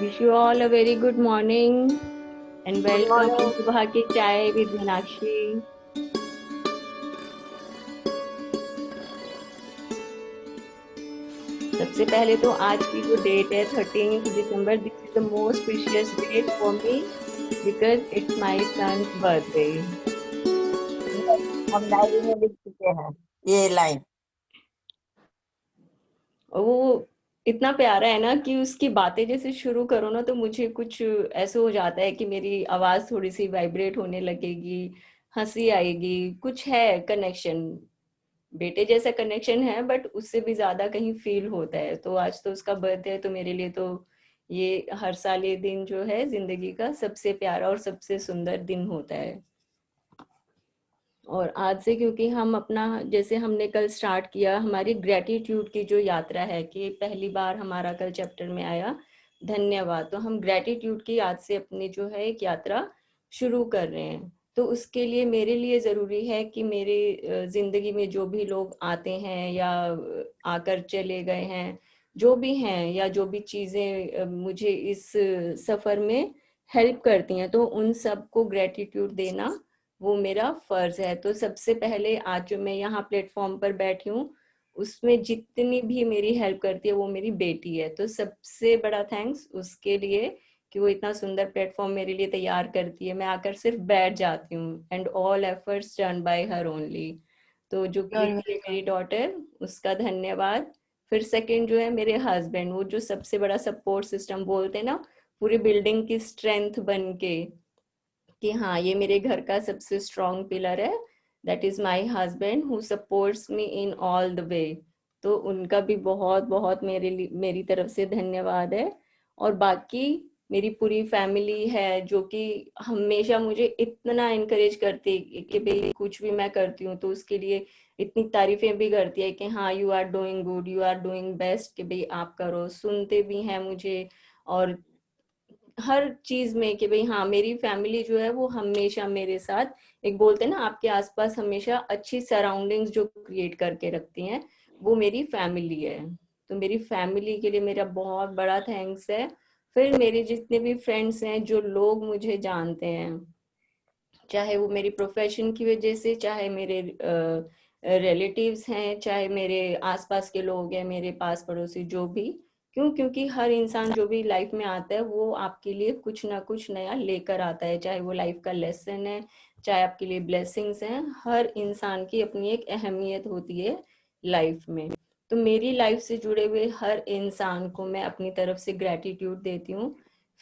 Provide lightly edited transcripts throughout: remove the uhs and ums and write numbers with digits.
Wish you all a very good morning and good welcome in morning. Subha ki Chai with Meenakshi. सबसे पहले तो आज की जो डेट है 13th December, this is the most precious date for me because it's my son's birthday. हम diary में लिख चुके हैं ये लाइन। वो इतना प्यारा है ना कि उसकी बातें जैसे शुरू करो ना तो मुझे कुछ ऐसे हो जाता है कि मेरी आवाज थोड़ी सी वाइब्रेट होने लगेगी, हंसी आएगी, कुछ है कनेक्शन, बेटे जैसा कनेक्शन है बट उससे भी ज्यादा कहीं फील होता है. तो आज तो उसका बर्थडे है तो मेरे लिए तो ये हर साल ये दिन जो है जिंदगी का सबसे प्यारा और सबसे सुंदर दिन होता है. और आज से क्योंकि हम अपना जैसे हमने कल स्टार्ट किया हमारी ग्रेटिट्यूड की जो यात्रा है कि पहली बार हमारा कल चैप्टर में आया धन्यवाद, तो हम ग्रेटिट्यूड की आज से अपनी जो है एक यात्रा शुरू कर रहे हैं. तो उसके लिए मेरे लिए ज़रूरी है कि मेरे ज़िंदगी में जो भी लोग आते हैं या आकर चले गए हैं, जो भी हैं या जो भी चीज़ें मुझे इस सफ़र में हेल्प करती हैं, तो उन सबको ग्रेटिट्यूड देना वो मेरा फर्ज है. तो सबसे पहले आज जो मैं यहाँ प्लेटफॉर्म पर बैठी हूँ उसमें जितनी भी मेरी हेल्प करती है वो मेरी बेटी है. तो सबसे बड़ा थैंक्स उसके लिए कि वो इतना सुंदर प्लेटफॉर्म मेरे लिए तैयार करती है. मैं आकर सिर्फ बैठ जाती हूँ and all efforts done by her only. तो जो कीर्ति है मेरी डॉटर, उसका धन्यवाद. फिर सेकंड जो है मेरे हस्बैंड, वो जो सबसे बड़ा सपोर्ट सिस्टम बोलते हैं ना, पूरी बिल्डिंग की स्ट्रेंथ बन के कि हाँ ये मेरे घर का सबसे स्ट्रॉन्ग पिलर है. That is my husband who supports me in all the way. तो उनका भी बहुत बहुत मेरी तरफ से धन्यवाद है. और बाकी मेरी पूरी फैमिली है जो कि हमेशा मुझे इतना इनकरेज करती है कि भाई कुछ भी मैं करती हूँ तो उसके लिए इतनी तारीफें भी करती है कि हाँ you are doing good, you are doing best, कि भाई आप करो, सुनते भी हैं मुझे. और हर चीज में कि भाई हाँ मेरी फैमिली जो है वो हमेशा मेरे साथ, एक बोलते हैं ना आपके आसपास हमेशा अच्छी सराउंडिंग्स जो क्रिएट करके रखती हैं, वो मेरी फैमिली है. तो मेरी फैमिली के लिए मेरा बहुत बड़ा थैंक्स है. फिर मेरे जितने भी फ्रेंड्स हैं, जो लोग मुझे जानते हैं, चाहे वो मेरी प्रोफेशन की वजह से, चाहे मेरे रिलेटिव्स हैं, चाहे मेरे आसपास के लोग हैं, मेरे पास पड़ोसी जो भी. क्यों? क्योंकि हर इंसान जो भी लाइफ में आता है वो आपके लिए कुछ ना कुछ नया लेकर आता है, चाहे वो लाइफ का लेसन है, चाहे आपके लिए ब्लेसिंग्स हैं. हर इंसान की अपनी एक अहमियत होती है लाइफ में. तो मेरी लाइफ से जुड़े हुए हर इंसान को मैं अपनी तरफ से ग्रेटिट्यूड देती हूँ.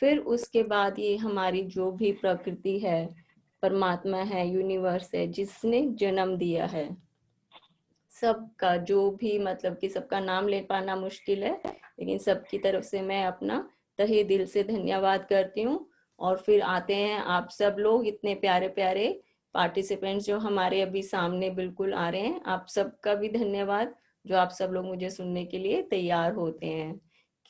फिर उसके बाद ये हमारी जो भी प्रकृति है, परमात्मा है, यूनिवर्स है, जिसने जन्म दिया है, सबका जो भी मतलब कि सबका नाम ले पाना मुश्किल है, लेकिन सबकी तरफ से मैं अपना तहे दिल से धन्यवाद करती हूँ. और फिर आते हैं आप सब लोग, इतने प्यारे प्यारे पार्टिसिपेंट्स जो हमारे अभी सामने बिल्कुल आ रहे हैं, आप सबका भी धन्यवाद जो आप सब लोग मुझे सुनने के लिए तैयार होते हैं.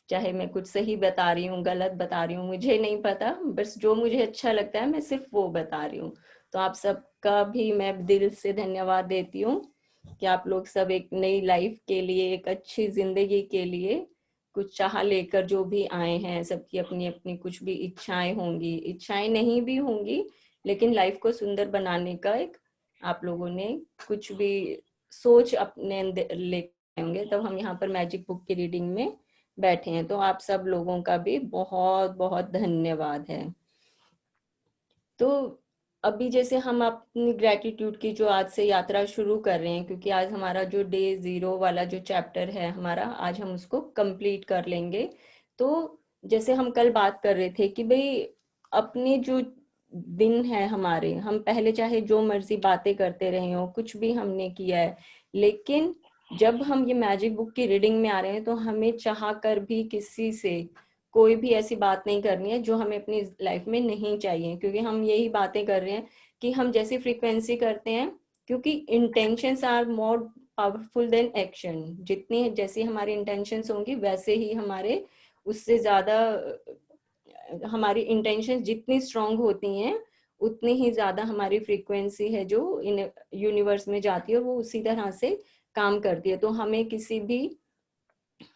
चाहे मैं कुछ सही बता रही हूँ, गलत बता रही हूँ, मुझे नहीं पता, बस जो मुझे अच्छा लगता है मैं सिर्फ वो बता रही हूँ. तो आप सबका भी मैं दिल से धन्यवाद देती हूँ कि आप लोग सब एक नई लाइफ के लिए, एक अच्छी जिंदगी के लिए कुछ चाह लेकर जो भी आए हैं. सबकी अपनी अपनी कुछ भी इच्छाएं होंगी, इच्छाएं नहीं भी होंगी, लेकिन लाइफ को सुंदर बनाने का एक आप लोगों ने कुछ भी सोच अपने अंदर लेके होंगे, तब हम यहाँ पर मैजिक बुक की रीडिंग में बैठे हैं. तो आप सब लोगों का भी बहुत बहुत धन्यवाद है. तो अभी जैसे हम अपनी ग्रेटिट्यूड की जो आज से यात्रा शुरू कर रहे हैं, क्योंकि आज हमारा जो डे 0 वाला जो चैप्टर है हमारा, आज हम उसको कंप्लीट कर लेंगे. तो जैसे हम कल बात कर रहे थे कि भाई अपने जो दिन है हमारे, हम पहले चाहे जो मर्जी बातें करते रहे हो, कुछ भी हमने किया है, लेकिन जब हम ये मैजिक बुक की रीडिंग में आ रहे हैं तो हमें चाह कर भी किसी से कोई भी ऐसी बात नहीं करनी है जो हमें अपनी लाइफ में नहीं चाहिए. क्योंकि हम यही बातें कर रहे हैं कि हम जैसी फ्रीक्वेंसी करते हैं, क्योंकि intentions are more powerful than action. जितनी जैसी हमारी इंटेंशंस होंगी वैसे ही हमारे, उससे ज्यादा हमारी इंटेंशंस जितनी स्ट्रांग होती हैं उतनी ही ज्यादा हमारी फ्रीक्वेंसी है जो इन यूनिवर्स में जाती है, वो उसी तरह से काम करती है. तो हमें किसी भी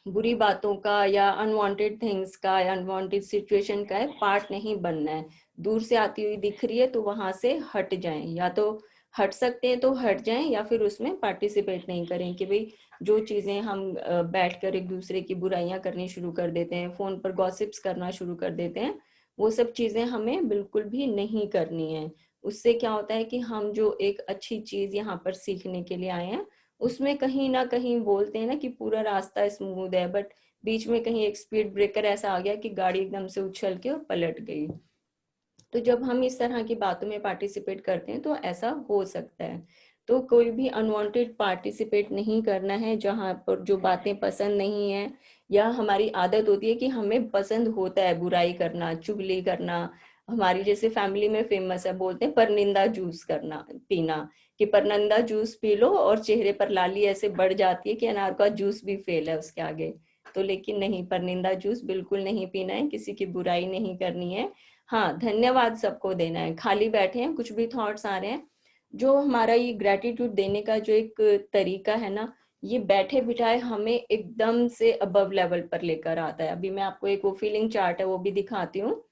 बुरी बातों का या अनवांटेड थिंग्स का या अनवांटेड सिचुएशन का है पार्ट नहीं बनना है। दूर से आती हुई दिख रही है तो वहां से हट जाएं, या तो हट सकते हैं तो हट जाएं या फिर उसमें पार्टिसिपेट नहीं करें कि भाई जो चीजें हम बैठकर एक दूसरे की बुराइयां करनी शुरू कर देते हैं, फोन पर गॉसिप्स करना शुरू कर देते हैं, वो सब चीजें हमें बिल्कुल भी नहीं करनी है। उससे क्या होता है कि हम जो एक अच्छी चीज यहाँ पर सीखने के लिए आए हैं उसमें कहीं ना कहीं बोलते हैं ना कि पूरा रास्ता स्मूथ है, बट बीच में कहीं एक स्पीड ब्रेकर ऐसा आ गया कि गाड़ी एकदम से उछल के और पलट गई। तो जब हम इस तरह की बातों में पार्टिसिपेट करते हैं तो ऐसा हो सकता है। तो कोई भी अनवांटेड पार्टिसिपेट नहीं करना है जहां पर जो बातें पसंद नहीं है, या हमारी आदत होती है कि हमें पसंद होता है बुराई करना, चुगली करना। हमारी जैसे फैमिली में फेमस है, बोलते हैं परनिंदा जूस करना पीना, कि परनंदा जूस पी लो और चेहरे पर लाली ऐसे बढ़ जाती है कि अनार का जूस भी फेल है उसके आगे। तो लेकिन नहीं, परनिंदा जूस बिल्कुल नहीं पीना है, किसी की बुराई नहीं करनी है। हाँ, धन्यवाद सबको देना है। खाली बैठे हैं, कुछ भी थॉट्स आ रहे हैं, जो हमारा ये ग्रेटिट्यूड देने का जो एक तरीका है ना, ये बैठे बिठाए हमें एकदम से अबव लेवल पर लेकर आता है। अभी मैं आपको एक वो फीलिंग चार्ट है वो भी दिखाती हूँ,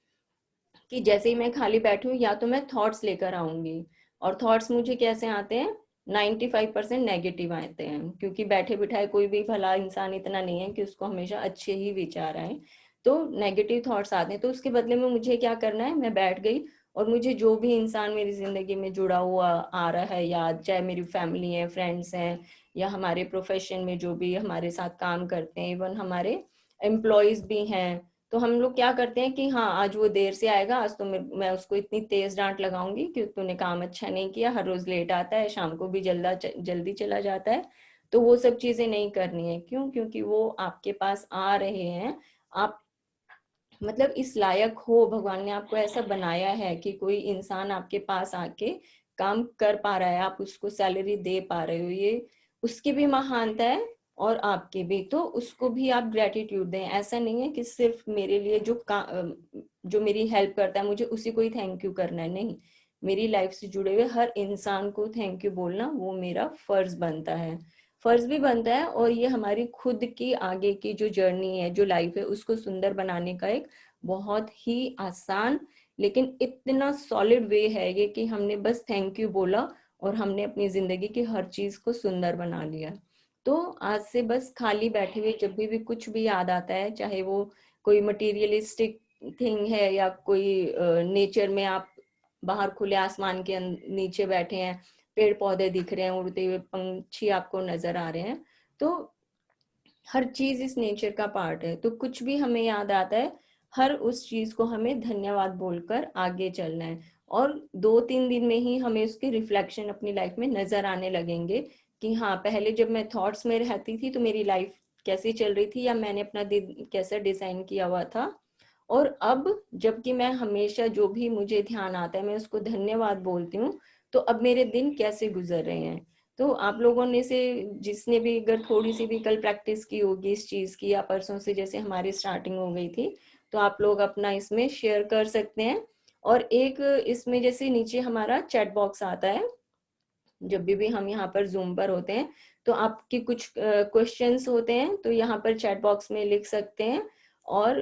कि जैसे ही मैं खाली बैठी हूँ या तो मैं थॉट्स लेकर आऊंगी, और थॉट्स मुझे कैसे आते हैं, 95% नेगेटिव आते हैं, क्योंकि बैठे बिठाए कोई भी भला इंसान इतना नहीं है कि उसको हमेशा अच्छे ही विचार आए। तो नेगेटिव थॉट्स आते हैं, तो उसके बदले में मुझे क्या करना है, मैं बैठ गई और मुझे जो भी इंसान मेरी जिंदगी में जुड़ा हुआ आ रहा है याद, चाहे मेरी फैमिली है, फ्रेंड्स हैं, या हमारे प्रोफेशन में जो भी हमारे साथ काम करते हैं, इवन हमारे एम्प्लॉयज भी हैं, तो हम लोग क्या करते हैं कि हाँ आज वो देर से आएगा, आज तो मैं उसको इतनी तेज डांट लगाऊंगी कि तूने काम अच्छा नहीं किया, हर रोज लेट आता है, शाम को भी जल्दी चला जाता है। तो वो सब चीजें नहीं करनी है। क्यों? क्योंकि वो आपके पास आ रहे हैं, आप मतलब इस लायक हो, भगवान ने आपको ऐसा बनाया है कि कोई इंसान आपके पास आके काम कर पा रहा है, आप उसको सैलरी दे पा रहे हो, ये उसकी भी महानता है और आपकी भी। तो उसको भी आप ग्रेटिट्यूड दें। ऐसा नहीं है कि सिर्फ मेरे लिए जो मेरी हेल्प करता है मुझे उसी को ही थैंक यू करना है, नहीं, मेरी लाइफ से जुड़े हुए हर इंसान को थैंक यू बोलना वो मेरा फर्ज बनता है। फर्ज भी बनता है, और ये हमारी खुद की आगे की जो जर्नी है, जो लाइफ है, उसको सुंदर बनाने का एक बहुत ही आसान लेकिन इतना सॉलिड वे है ये, कि हमने बस थैंक यू बोला और हमने अपनी जिंदगी की हर चीज को सुंदर बना लिया। तो आज से बस खाली बैठे हुए जब भी कुछ भी याद आता है, चाहे वो कोई मटेरियलिस्टिक थिंग है या कोई नेचर में आप बाहर खुले आसमान के नीचे बैठे हैं, पेड़ पौधे दिख रहे हैं, उड़ते हुए पंछी आपको नजर आ रहे हैं, तो हर चीज इस नेचर का पार्ट है। तो कुछ भी हमें याद आता है, हर उस चीज को हमें धन्यवाद बोलकर आगे चलना है। और 2-3 दिन में ही हमें उसके रिफ्लेक्शन अपनी लाइफ में नजर आने लगेंगे, कि हाँ पहले जब मैं थॉट्स में रहती थी तो मेरी लाइफ कैसी चल रही थी, या मैंने अपना दिन कैसा डिजाइन किया हुआ था, और अब जबकि मैं हमेशा जो भी मुझे ध्यान आता है मैं उसको धन्यवाद बोलती हूँ, तो अब मेरे दिन कैसे गुजर रहे हैं। तो आप लोगों ने से जिसने भी अगर थोड़ी सी भी कल प्रैक्टिस की होगी इस चीज की, या परसों से जैसे हमारी स्टार्टिंग हो गई थी, तो आप लोग अपना इसमें शेयर कर सकते हैं। और एक इसमें जैसे नीचे हमारा चैट बॉक्स आता है, जब भी हम यहाँ पर जूम पर होते हैं, तो आपकी कुछ क्वेश्चंस होते हैं तो यहाँ पर चैट बॉक्स में लिख सकते हैं। और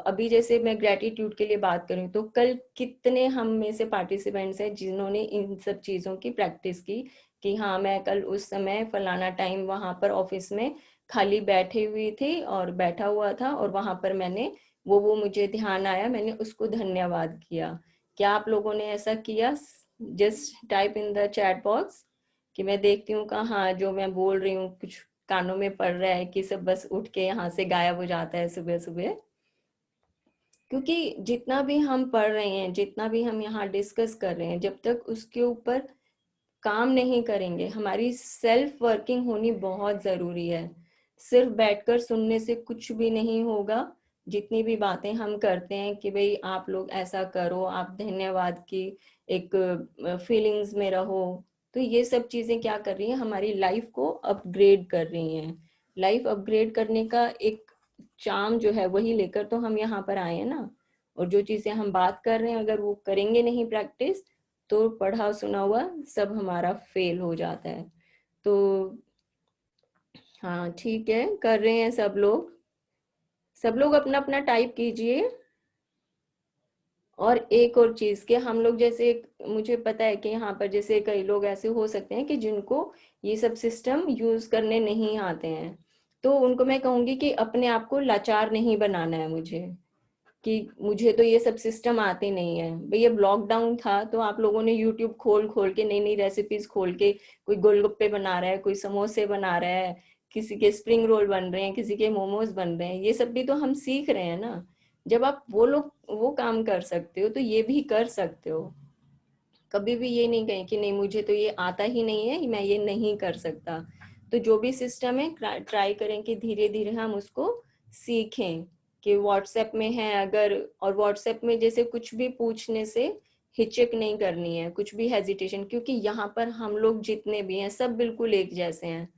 अभी जैसे मैं ग्रेटिट्यूड के लिए बात करूँ तो कल कितने हम में से पार्टिसिपेंट्स हैं जिन्होंने इन सब चीजों की प्रैक्टिस की, कि हाँ मैं कल उस समय फलाना टाइम वहां पर ऑफिस में खाली बैठी हुई थी और बैठा हुआ था, और वहां पर मैंने वो मुझे ध्यान आया, मैंने उसको धन्यवाद किया। क्या आप लोगों ने ऐसा किया? Just type in the chat box, कि मैं देखती हूँ कहाँ जो मैं बोल रही हूँ कुछ कानों में पड़ रहा है, कि सब बस उठ के यहाँ से गायब हो जाता है सुबह सुबह। क्योंकि जितना भी हम पढ़ रहे हैं, जितना भी हम यहाँ डिस्कस कर रहे हैं, जब तक उसके ऊपर काम नहीं करेंगे, हमारी सेल्फ वर्किंग होनी बहुत जरूरी है। सिर्फ बैठकर सुनने से कुछ भी नहीं होगा। जितनी भी बातें हम करते हैं कि भाई आप लोग ऐसा करो, आप धन्यवाद की एक फीलिंग्स में रहो, तो ये सब चीजें क्या कर रही हैं, हमारी लाइफ को अपग्रेड कर रही हैं। लाइफ अपग्रेड करने का एक चार्म जो है वही लेकर तो हम यहाँ पर आए हैं ना। और जो चीजें हम बात कर रहे हैं अगर वो करेंगे नहीं प्रैक्टिस, तो पढ़ा सुना हुआ सब हमारा फेल हो जाता है। तो हाँ ठीक है, कर रहे हैं सब लोग। सब लोग अपना अपना टाइप कीजिए। और एक और चीज के हम लोग जैसे, मुझे पता है कि यहाँ पर जैसे कई लोग ऐसे हो सकते हैं कि जिनको ये सब सिस्टम यूज करने नहीं आते हैं, तो उनको मैं कहूंगी कि अपने आप को लाचार नहीं बनाना है मुझे, कि मुझे तो ये सब सिस्टम आते नहीं है। भाई अब लॉकडाउन था तो आप लोगों ने यूट्यूब खोल खोल के नई नई रेसिपीज खोल के, कोई गोलगप्पे बना रहा है, कोई समोसे बना रहा है, किसी के स्प्रिंग रोल बन रहे हैं, किसी के मोमोज बन रहे हैं, ये सब भी तो हम सीख रहे हैं ना। जब आप वो काम कर सकते हो तो ये भी कर सकते हो। कभी भी ये नहीं कहें कि नहीं मुझे तो ये आता ही नहीं है, मैं ये नहीं कर सकता। तो जो भी सिस्टम है ट्राई करें कि धीरे धीरे हम उसको सीखें। कि व्हाट्सएप में है अगर, और व्हाट्सएप में जैसे कुछ भी पूछने से हिचक नहीं करनी है, कुछ भी हेजिटेशन, क्योंकि यहाँ पर हम लोग जितने भी हैं सब बिल्कुल एक जैसे हैं।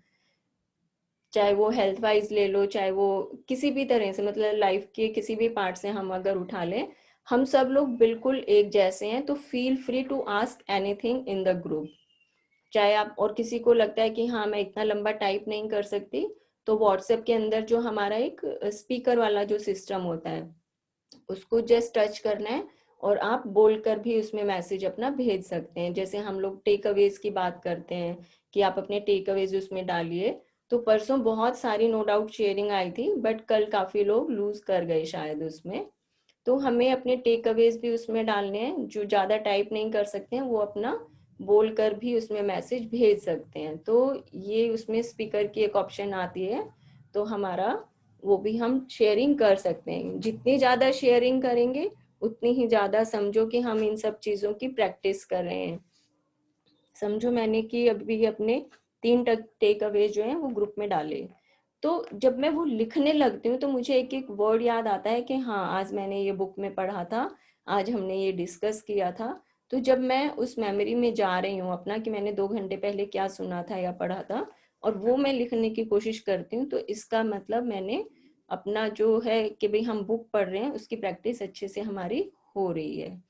चाहे वो हेल्थ वाइज ले लो, चाहे वो किसी भी तरह से, मतलब लाइफ के किसी भी पार्ट से हम अगर उठा लें, हम सब लोग बिल्कुल एक जैसे हैं। तो feel free to ask anything in the group. चाहे आप, और किसी को लगता है कि हाँ मैं इतना लंबा टाइप नहीं कर सकती, तो व्हाट्सएप के अंदर जो हमारा एक स्पीकर वाला जो सिस्टम होता है, उसको जस्ट टच करना है और आप बोलकर भी उसमें मैसेज अपना भेज सकते हैं। जैसे हम लोग टेक अवेज की बात करते हैं कि आप अपने टेक अवेज उसमें डालिए। तो परसों बहुत sorry no doubt sharing I थी, बट कल काफी लोग लूज कर गए शायद उसमें। तो हमें अपने टेक अवेज भी उसमें डालने हैं। जो ज्यादा टाइप नहीं कर सकते हैं वो अपना बोल कर भी उसमें मैसेज भेज सकते हैं। तो ये उसमें स्पीकर की एक ऑप्शन आती है, तो हमारा वो भी हम शेयरिंग कर सकते हैं। जितनी ज्यादा शेयरिंग करेंगे उतनी ही ज्यादा समझो कि हम इन सब चीजों की प्रैक्टिस कर रहे हैं। समझो मैंने कि अभी अपने 3 टेक अवे जो है वो ग्रुप में डाले। तो जब मैं वो लिखने लगती हूँ तो मुझे एक एक वर्ड याद आता है कि हाँ आज मैंने ये बुक में पढ़ा था, आज हमने ये डिस्कस किया था। तो जब मैं उस मेमोरी में जा रही हूँ अपना, कि मैंने 2 घंटे पहले क्या सुना था या पढ़ा था, और वो मैं लिखने की कोशिश करती हूँ, तो इसका मतलब मैंने अपना जो है कि भाई हम बुक पढ़ रहे हैं उसकी प्रैक्टिस अच्छे से हमारी हो रही है।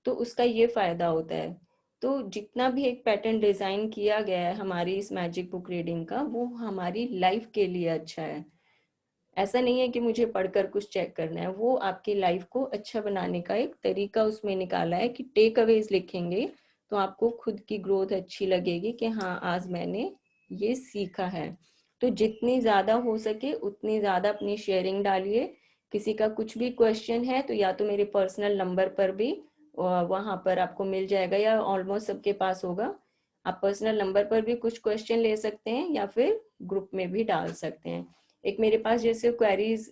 तो उसका ये फायदा होता है। तो जितना भी एक पैटर्न डिजाइन किया गया है हमारी इस मैजिक बुक रीडिंग का, वो हमारी लाइफ के लिए अच्छा है। ऐसा नहीं है कि मुझे पढ़कर कुछ चेक करना है, वो आपकी लाइफ को अच्छा बनाने का एक तरीका उसमें निकाला है। कि टेक अवेज लिखेंगे तो आपको खुद की ग्रोथ अच्छी लगेगी कि हाँ आज मैंने ये सीखा है। तो जितनी ज्यादा हो सके उतनी ज्यादा अपनी शेयरिंग डालिए। किसी का कुछ भी क्वेश्चन है तो या तो मेरे पर्सनल नंबर पर भी वहां पर आपको मिल जाएगा, या ऑलमोस्ट सबके पास होगा। आप पर्सनल नंबर पर भी कुछ क्वेश्चन ले सकते हैं या फिर ग्रुप में भी डाल सकते हैं। एक मेरे पास जैसे क्वेरीज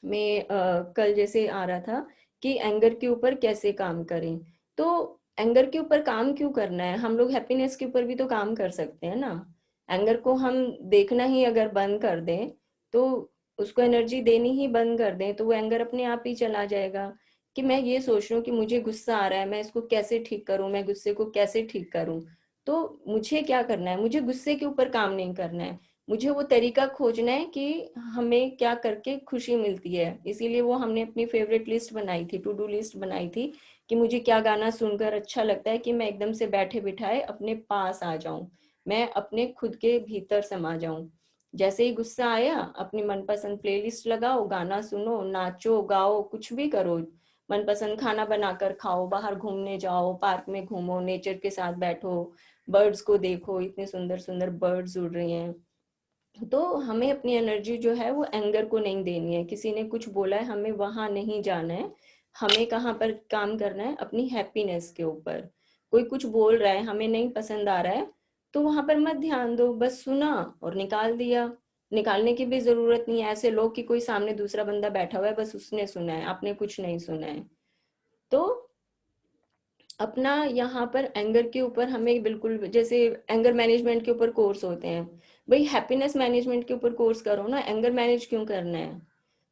में कल जैसे आ रहा था कि एंगर के ऊपर कैसे काम करें। तो एंगर के ऊपर काम क्यों करना है, हम लोग हैप्पीनेस के ऊपर भी तो काम कर सकते हैं ना। एंगर को हम देखना ही अगर बंद कर दें, तो उसको एनर्जी देनी ही बंद कर दें, तो वो एंगर अपने आप ही चला जाएगा। कि मैं ये सोच रही हूँ कि मुझे गुस्सा आ रहा है, मैं इसको कैसे ठीक करूं, मैं गुस्से को कैसे ठीक करूं। तो मुझे क्या करना है, मुझे गुस्से के ऊपर काम नहीं करना है, मुझे वो तरीका खोजना है कि हमें क्या करके खुशी मिलती है। इसीलिए वो हमने अपनी फेवरेट लिस्ट बनाई थी, टू डू लिस्ट बनाई थी, कि मुझे क्या गाना सुनकर अच्छा लगता है कि मैं एकदम से बैठे बिठाए अपने पास आ जाऊं, मैं अपने खुद के भीतर समा जाऊं। जैसे ही गुस्सा आया अपनी मनपसंद प्लेलिस्ट लगाओ, गाना सुनो, नाचो गाओ, कुछ भी करो। मनपसंद खाना बनाकर खाओ, बाहर घूमने जाओ, पार्क में घूमो, नेचर के साथ बैठो, बर्ड्स को देखो, इतने सुंदर सुंदर बर्ड्स उड़ रही हैं। तो हमें अपनी एनर्जी जो है वो एंगर को नहीं देनी है। किसी ने कुछ बोला है हमें वहां नहीं जाना है। हमें कहाँ पर काम करना है, अपनी हैप्पीनेस के ऊपर। कोई कुछ बोल रहा है हमें नहीं पसंद आ रहा है, तो वहां पर मत ध्यान दो, बस सुना और निकाल दिया। निकालने की भी जरूरत नहीं है। ऐसे लोग कि कोई सामने दूसरा बंदा बैठा हुआ है, बस उसने सुना है, आपने कुछ नहीं सुना है। तो अपना यहाँ पर एंगर के ऊपर हमें बिल्कुल, जैसे एंगर मैनेजमेंट के ऊपर कोर्स होते हैं, भाई हैप्पीनेस मैनेजमेंट के ऊपर कोर्स करो ना, एंगर मैनेज क्यों करना है।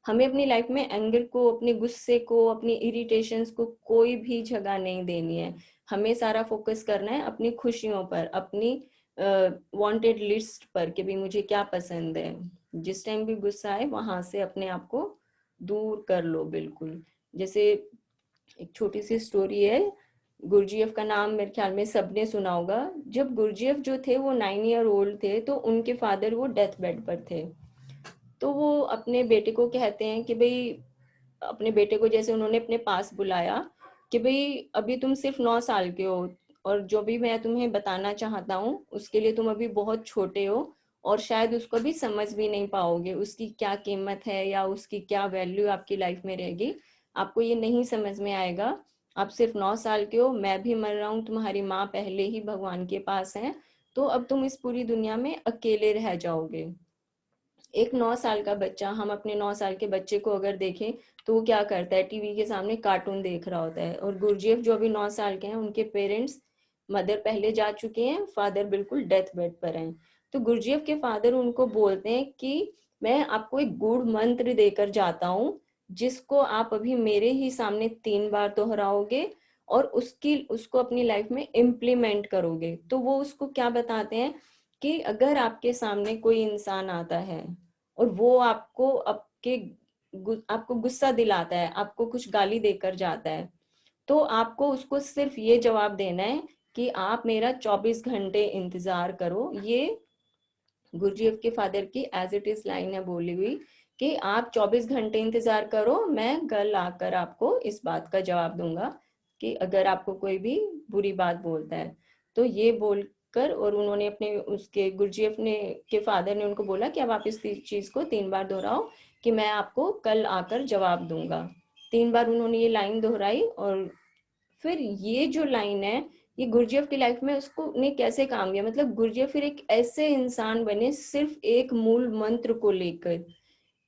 हमें अपनी लाइफ में एंगर को, अपने गुस्से को, अपनी इरिटेशंस को कोई भी जगह नहीं देनी है। हमें सारा फोकस करना है अपनी खुशियों पर, अपनी वांटेड लिस्ट पर, कि भाई मुझे क्या पसंद है। जिस टाइम भी गुस्सा आए वहां से अपने आप को दूर कर लो बिल्कुल। जैसे एक छोटी सी स्टोरी है, गुरजीएफ का नाम मेरे ख्याल में सबने सुना होगा। जब गुरजीएफ जो थे वो 9 ईयर ओल्ड थे तो उनके फादर वो डेथ बेड पर थे। तो वो अपने बेटे को कहते हैं कि भाई, अपने बेटे को जैसे उन्होंने अपने पास बुलाया कि भाई अभी तुम सिर्फ 9 साल के हो, और जो भी मैं तुम्हें बताना चाहता हूँ उसके लिए तुम अभी बहुत छोटे हो, और शायद उसको भी समझ भी नहीं पाओगे, उसकी क्या कीमत है या उसकी क्या वैल्यू आपकी लाइफ में रहेगी, आपको ये नहीं समझ में आएगा। आप सिर्फ 9 साल के हो, मैं भी मर रहा हूँ, तुम्हारी माँ पहले ही भगवान के पास है, तो अब तुम इस पूरी दुनिया में अकेले रह जाओगे। एक 9 साल का बच्चा, हम अपने 9 साल के बच्चे को अगर देखें तो वो क्या करता है, टीवी के सामने कार्टून देख रहा होता है। और गुरजीएफ जो अभी 9 साल के हैं, उनके पेरेंट्स, मदर पहले जा चुके हैं, फादर बिल्कुल डेथ बेड पर हैं। तो गुरजीएफ के फादर उनको बोलते हैं कि मैं आपको एक गूढ़ मंत्र देकर जाता हूँ, जिसको आप अभी मेरे ही सामने 3 बार दोहराओगे और उसको अपनी लाइफ में इम्प्लीमेंट करोगे। तो वो उसको क्या बताते हैं कि अगर आपके सामने कोई इंसान आता है और वो आपको गुस्सा दिलाता है, आपको कुछ गाली देकर जाता है, तो आपको उसको सिर्फ ये जवाब देना है कि आप मेरा 24 घंटे इंतजार करो। ये गुरजीएफ के फादर की एज इट इज लाइन है बोली हुई कि आप 24 घंटे इंतजार करो, मैं कल आकर आपको इस बात का जवाब दूंगा कि अगर आपको कोई भी बुरी बात बोलता है। तो ये बोलकर, और उन्होंने अपने उसके गुरजीएफ ने के फादर ने उनको बोला कि अब आप इस चीज को 3 बार दोहराओ कि मैं आपको कल आकर जवाब दूंगा। 3 बार उन्होंने ये लाइन दोहराई, और फिर ये जो लाइन है, ये गुरजीएफ की लाइफ में उसको ने कैसे काम किया, मतलब गुरजीएफ फिर एक ऐसे इंसान बने सिर्फ एक मूल मंत्र को लेकर,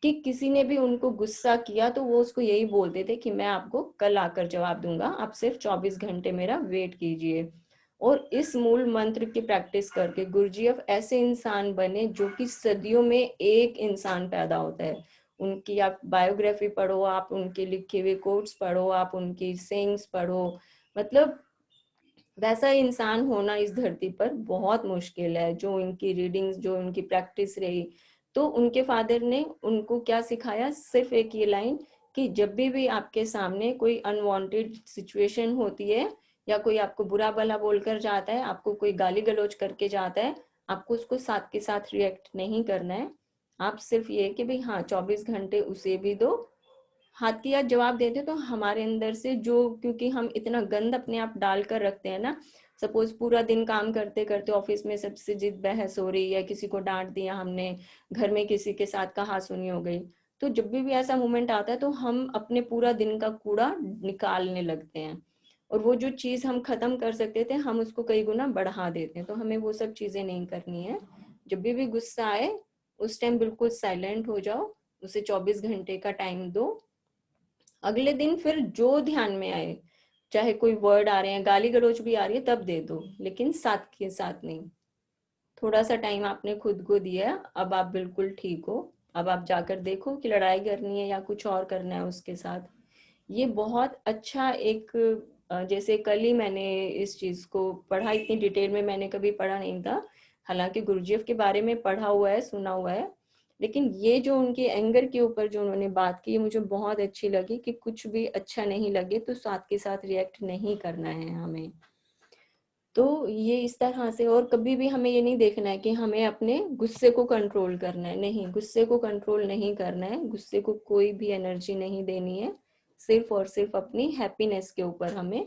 कि किसी ने भी उनको गुस्सा किया तो वो उसको यही बोलते थे कि मैं आपको कल आकर जवाब दूंगा, आप सिर्फ 24 घंटे मेरा वेट कीजिए। और इस मूल मंत्र की प्रैक्टिस करके गुरजीएफ ऐसे इंसान बने जो कि सदियों में एक इंसान पैदा होता है। उनकी आप बायोग्राफी पढ़ो, आप उनके लिखे हुए कोट्स पढ़ो, आप उनकी सेइंग्स पढ़ो, मतलब वैसा इंसान होना इस धरती पर बहुत मुश्किल है। जो इनकी रीडिंग्स, जो उनकी प्रैक्टिस रही, तो उनके फादर ने उनको क्या सिखाया, सिर्फ एक ये लाइन कि जब भी आपके सामने कोई अनवांटेड सिचुएशन होती है, या कोई आपको बुरा भला बोलकर जाता है, आपको कोई गाली गलौज करके जाता है, आपको उसको साथ के साथ रिएक्ट नहीं करना है। आप सिर्फ ये कि भाई हाँ, 24 घंटे उसे भी दो। हाथ की याद जवाब देते तो हमारे अंदर से जो, क्योंकि हम इतना गंद अपने आप डाल कर रखते हैं ना, सपोज पूरा दिन काम करते करते ऑफिस में सबसे जिद बहस हो रही है, किसी को डांट दिया हमने, घर में किसी के साथ कहासुनी हो गई, तो जब भी ऐसा मोमेंट आता है तो हम अपने पूरा दिन का कूड़ा निकालने लगते हैं, और वो जो चीज हम खत्म कर सकते थे हम उसको कई गुना बढ़ा देते हैं। तो हमें वो सब चीजें नहीं करनी है। जब भी गुस्सा आए उस टाइम बिल्कुल साइलेंट हो जाओ, उसे 24 घंटे का टाइम दो। अगले दिन फिर जो ध्यान में आए, चाहे कोई वर्ड आ रहे हैं, गाली गलौज भी आ रही है, तब दे दो, लेकिन साथ के साथ नहीं। थोड़ा सा टाइम आपने खुद को दिया, अब आप बिल्कुल ठीक हो। अब आप जाकर देखो कि लड़ाई करनी है या कुछ और करना है उसके साथ। ये बहुत अच्छा एक, जैसे कल ही मैंने इस चीज को पढ़ा, इतनी डिटेल में मैंने कभी पढ़ा नहीं था। हालांकि गुरजीएफ के बारे में पढ़ा हुआ है, सुना हुआ है, लेकिन ये जो उनके एंगर के ऊपर जो उन्होंने बात की, मुझे बहुत अच्छी लगी कि कुछ भी अच्छा नहीं लगे तो साथ के साथ रिएक्ट नहीं करना है हमें। तो ये इस तरह से, और कभी भी हमें ये नहीं देखना है कि हमें अपने गुस्से को कंट्रोल करना है, नहीं, गुस्से को कंट्रोल नहीं करना है, गुस्से को कोई भी एनर्जी नहीं देनी है, सिर्फ और सिर्फ अपनी हैप्पीनेस के ऊपर हमें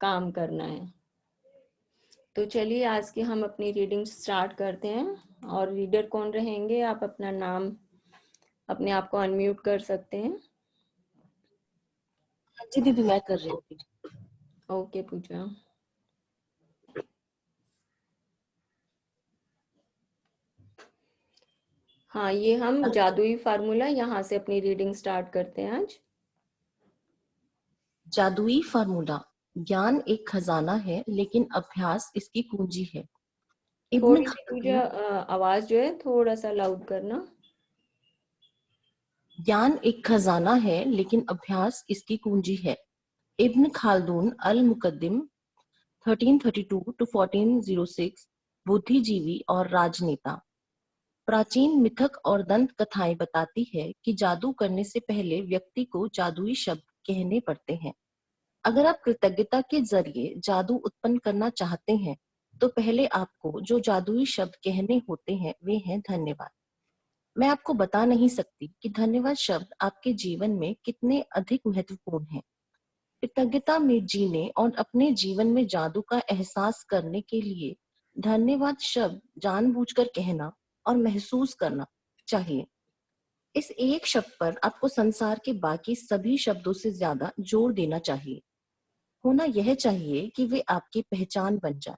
काम करना है। तो चलिए आज की हम अपनी रीडिंग स्टार्ट करते हैं। और रीडर कौन रहेंगे, आप अपना नाम, अपने आप को अनम्यूट कर सकते हैं। जी दीदी, मैं कर रही हूँ। ओके पूजा। हाँ, ये हम जादुई फार्मूला, यहाँ से अपनी रीडिंग स्टार्ट करते हैं आज। जादुई फार्मूला। ज्ञान एक खजाना है लेकिन अभ्यास इसकी पूंजी है। इब्न थोड़ी सी पूजा खालदून। आवाज जो है थोड़ा सा लाउड करना। ज्ञान एक खजाना है लेकिन अभ्यास इसकी कुंजी है। इब्न खालदून अल मुकद्दिम 1332 to 1406, बुद्धिजीवी और राजनेता। प्राचीन मिथक और दंत कथाएं बताती है कि जादू करने से पहले व्यक्ति को जादुई शब्द कहने पड़ते हैं। अगर आप कृतज्ञता के जरिए जादू उत्पन्न करना चाहते हैं, तो पहले आपको जो जादुई शब्द कहने होते हैं वे हैं धन्यवाद। मैं आपको बता नहीं सकती कि धन्यवाद शब्द आपके जीवन में कितने अधिक महत्वपूर्ण हैं। कृतज्ञता में जीने और अपने जीवन में जादू का एहसास करने के लिए धन्यवाद शब्द जानबूझकर कहना और महसूस करना चाहिए। इस एक शब्द पर आपको संसार के बाकी सभी शब्दों से ज्यादा जोर देना चाहिए। होना यह चाहिए कि वे आपकी पहचान बन जाए।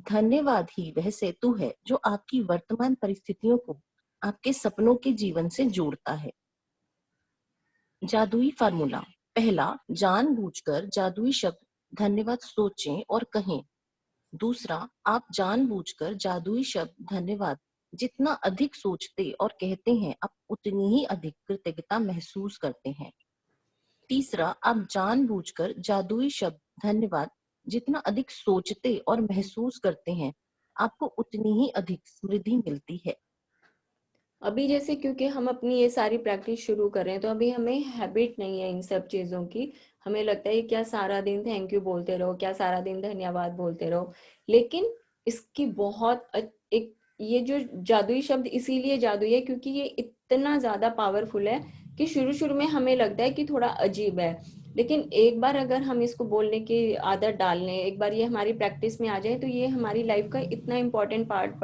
धन्यवाद ही वह सेतु है जो आपकी वर्तमान परिस्थितियों को आपके सपनों के जीवन से जोड़ता है। जादुई फार्मूला। पहला, जानबूझकर जादुई शब्द धन्यवाद सोचें और कहें। दूसरा, आप जानबूझकर जादुई शब्द धन्यवाद जितना अधिक सोचते और कहते हैं, आप उतनी ही अधिक कृतज्ञता महसूस करते हैं। तीसरा, आप जानबूझकर जादुई शब्द धन्यवाद जितना अधिक सोचते और महसूस करते हैं, आपको उतनी ही अधिक समृद्धि मिलती है। अभी जैसे क्योंकि हम अपनी ये सारी प्रैक्टिस शुरू कर रहे हैं, तो अभी हमें हैबिट नहीं है इन सब चीज़ों की। हमें लगता है क्या सारा दिन थैंक यू बोलते रहो, क्या सारा दिन धन्यवाद बोलते रहो। लेकिन इसकी बहुत एक ये जो जादुई शब्द इसीलिए जादुई है क्योंकि ये इतना ज़्यादा पावरफुल है कि शुरू शुरू में हमें लगता है कि थोड़ा अजीब है, लेकिन एक बार अगर हम इसको बोलने की आदत डाल लें, एक बार ये हमारी प्रैक्टिस में आ जाए, तो ये हमारी लाइफ का इतना इम्पोर्टेंट पार्ट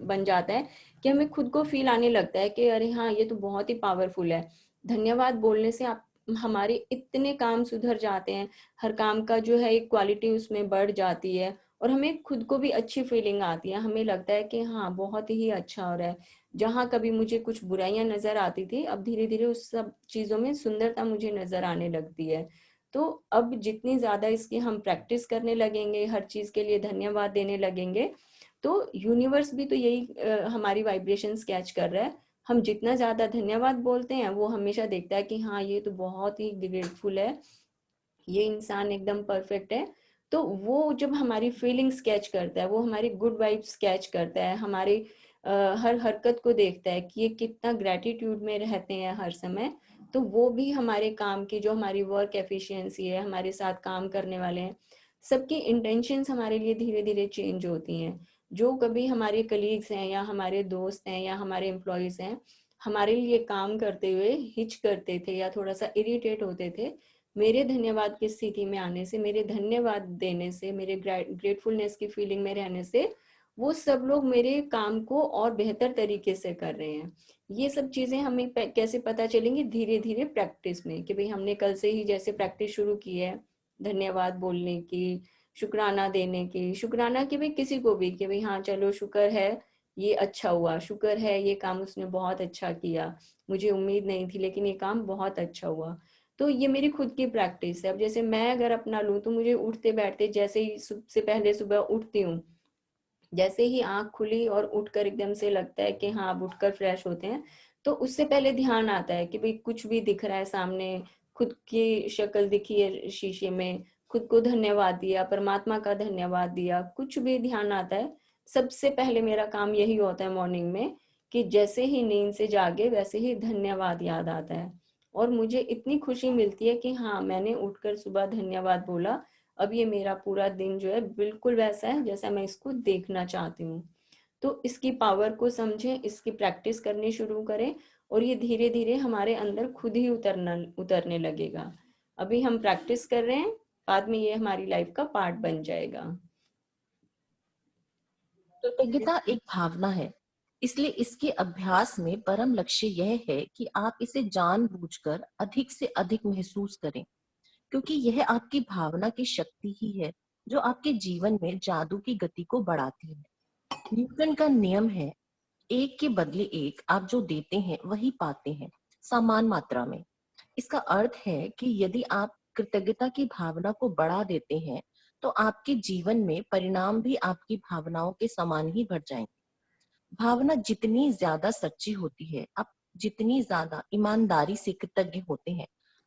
बन जाता है कि हमें खुद को फील आने लगता है कि अरे हाँ, ये तो बहुत ही पावरफुल है। धन्यवाद बोलने से आप हमारे इतने काम सुधर जाते हैं, हर काम का जो है एक क्वालिटी उसमें बढ़ जाती है और हमें खुद को भी अच्छी फीलिंग आती है। हमें लगता है कि हाँ, बहुत ही अच्छा हो रहा है। जहाँ कभी मुझे कुछ बुराइयां नजर आती थी, अब धीरे धीरे उस सब चीजों में सुंदरता मुझे नजर आने लगती है। तो अब जितनी ज्यादा इसकी हम प्रैक्टिस करने लगेंगे, हर चीज के लिए धन्यवाद देने लगेंगे, तो यूनिवर्स भी तो यही हमारी वाइब्रेशंस कैच कर रहा है। हम जितना ज्यादा धन्यवाद बोलते हैं, वो हमेशा देखता है कि हाँ, ये तो बहुत ही ग्रेटफुल है, ये इंसान एकदम परफेक्ट है। तो वो जब हमारी फीलिंग्स कैच करता है, वो हमारी गुड वाइब्स कैच करता है, हमारी हर हरकत को देखता है कि ये कितना ग्रेटिट्यूड में रहते हैं हर समय, तो वो भी हमारे काम की जो हमारी वर्क एफिशिएंसी है, हमारे साथ काम करने वाले हैं, सबकी इंटेंशंस हमारे लिए धीरे धीरे चेंज होती हैं। जो कभी हमारे कलीग्स हैं या हमारे दोस्त हैं या हमारे एम्प्लॉयज हैं, हमारे लिए काम करते हुए हिच करते थे या थोड़ा सा इरिटेट होते थे, मेरे धन्यवाद की स्थिति में आने से, मेरे धन्यवाद देने से, मेरे ग्रेटफुलनेस की फीलिंग में रहने से, वो सब लोग मेरे काम को और बेहतर तरीके से कर रहे हैं। ये सब चीजें हमें कैसे पता चलेंगी? धीरे धीरे प्रैक्टिस में, कि भाई हमने कल से ही जैसे प्रैक्टिस शुरू की है धन्यवाद बोलने की, शुक्राना देने की, शुक्राना कि भाई किसी को भी, कि भाई हाँ चलो शुक्र है ये अच्छा हुआ, शुक्र है ये काम उसने बहुत अच्छा किया, मुझे उम्मीद नहीं थी लेकिन ये काम बहुत अच्छा हुआ। तो ये मेरी खुद की प्रैक्टिस है। अब जैसे मैं अगर अपना लूँ, तो मुझे उठते बैठते जैसे ही सबसे पहले सुबह उठती हूँ, जैसे ही आंख खुली और उठकर एकदम से लगता है कि हाँ अब उठकर फ्रेश होते हैं, तो उससे पहले ध्यान आता है कि भाई कुछ भी दिख रहा है सामने, खुद की शक्ल दिखी है शीशे में, खुद को धन्यवाद दिया, परमात्मा का धन्यवाद दिया, कुछ भी ध्यान आता है। सबसे पहले मेरा काम यही होता है मॉर्निंग में, कि जैसे ही नींद से जागे वैसे ही धन्यवाद याद आता है और मुझे इतनी खुशी मिलती है कि हाँ, मैंने उठकर सुबह धन्यवाद बोला। अब ये मेरा पूरा दिन जो है बिल्कुल वैसा है जैसा मैं इसको देखना चाहती हूँ। तो इसकी पावर को समझें, इसकी प्रैक्टिस करनी शुरू करें और ये धीरे धीरे हमारे अंदर खुद ही उतरने लगेगा। अभी हम प्रैक्टिस कर रहे हैं, बाद में ये हमारी लाइफ का पार्ट बन जाएगा। कृतज्ञता एक भावना है, इसलिए इसके अभ्यास में परम लक्ष्य यह है कि आप इसे जानबूझकर अधिक से अधिक महसूस करें, क्योंकि यह आपकी भावना की शक्ति ही है जो आपके जीवन में जादू की गति को बढ़ाती है। न्यूटन का नियम है, एक के बदले एक, आप जो देते हैं वही पाते हैं, समान मात्रा में। इसका अर्थ है कि यदि आप कृतज्ञता की भावना को बढ़ा देते हैं, तो आपके जीवन में परिणाम भी आपकी भावनाओं के समान ही बढ़ जाएंगे। भावना जितनी ज्यादा सच्ची होती है, आप जितनी ज्यादा ईमानदारी से कृतज्ञ होते हैं,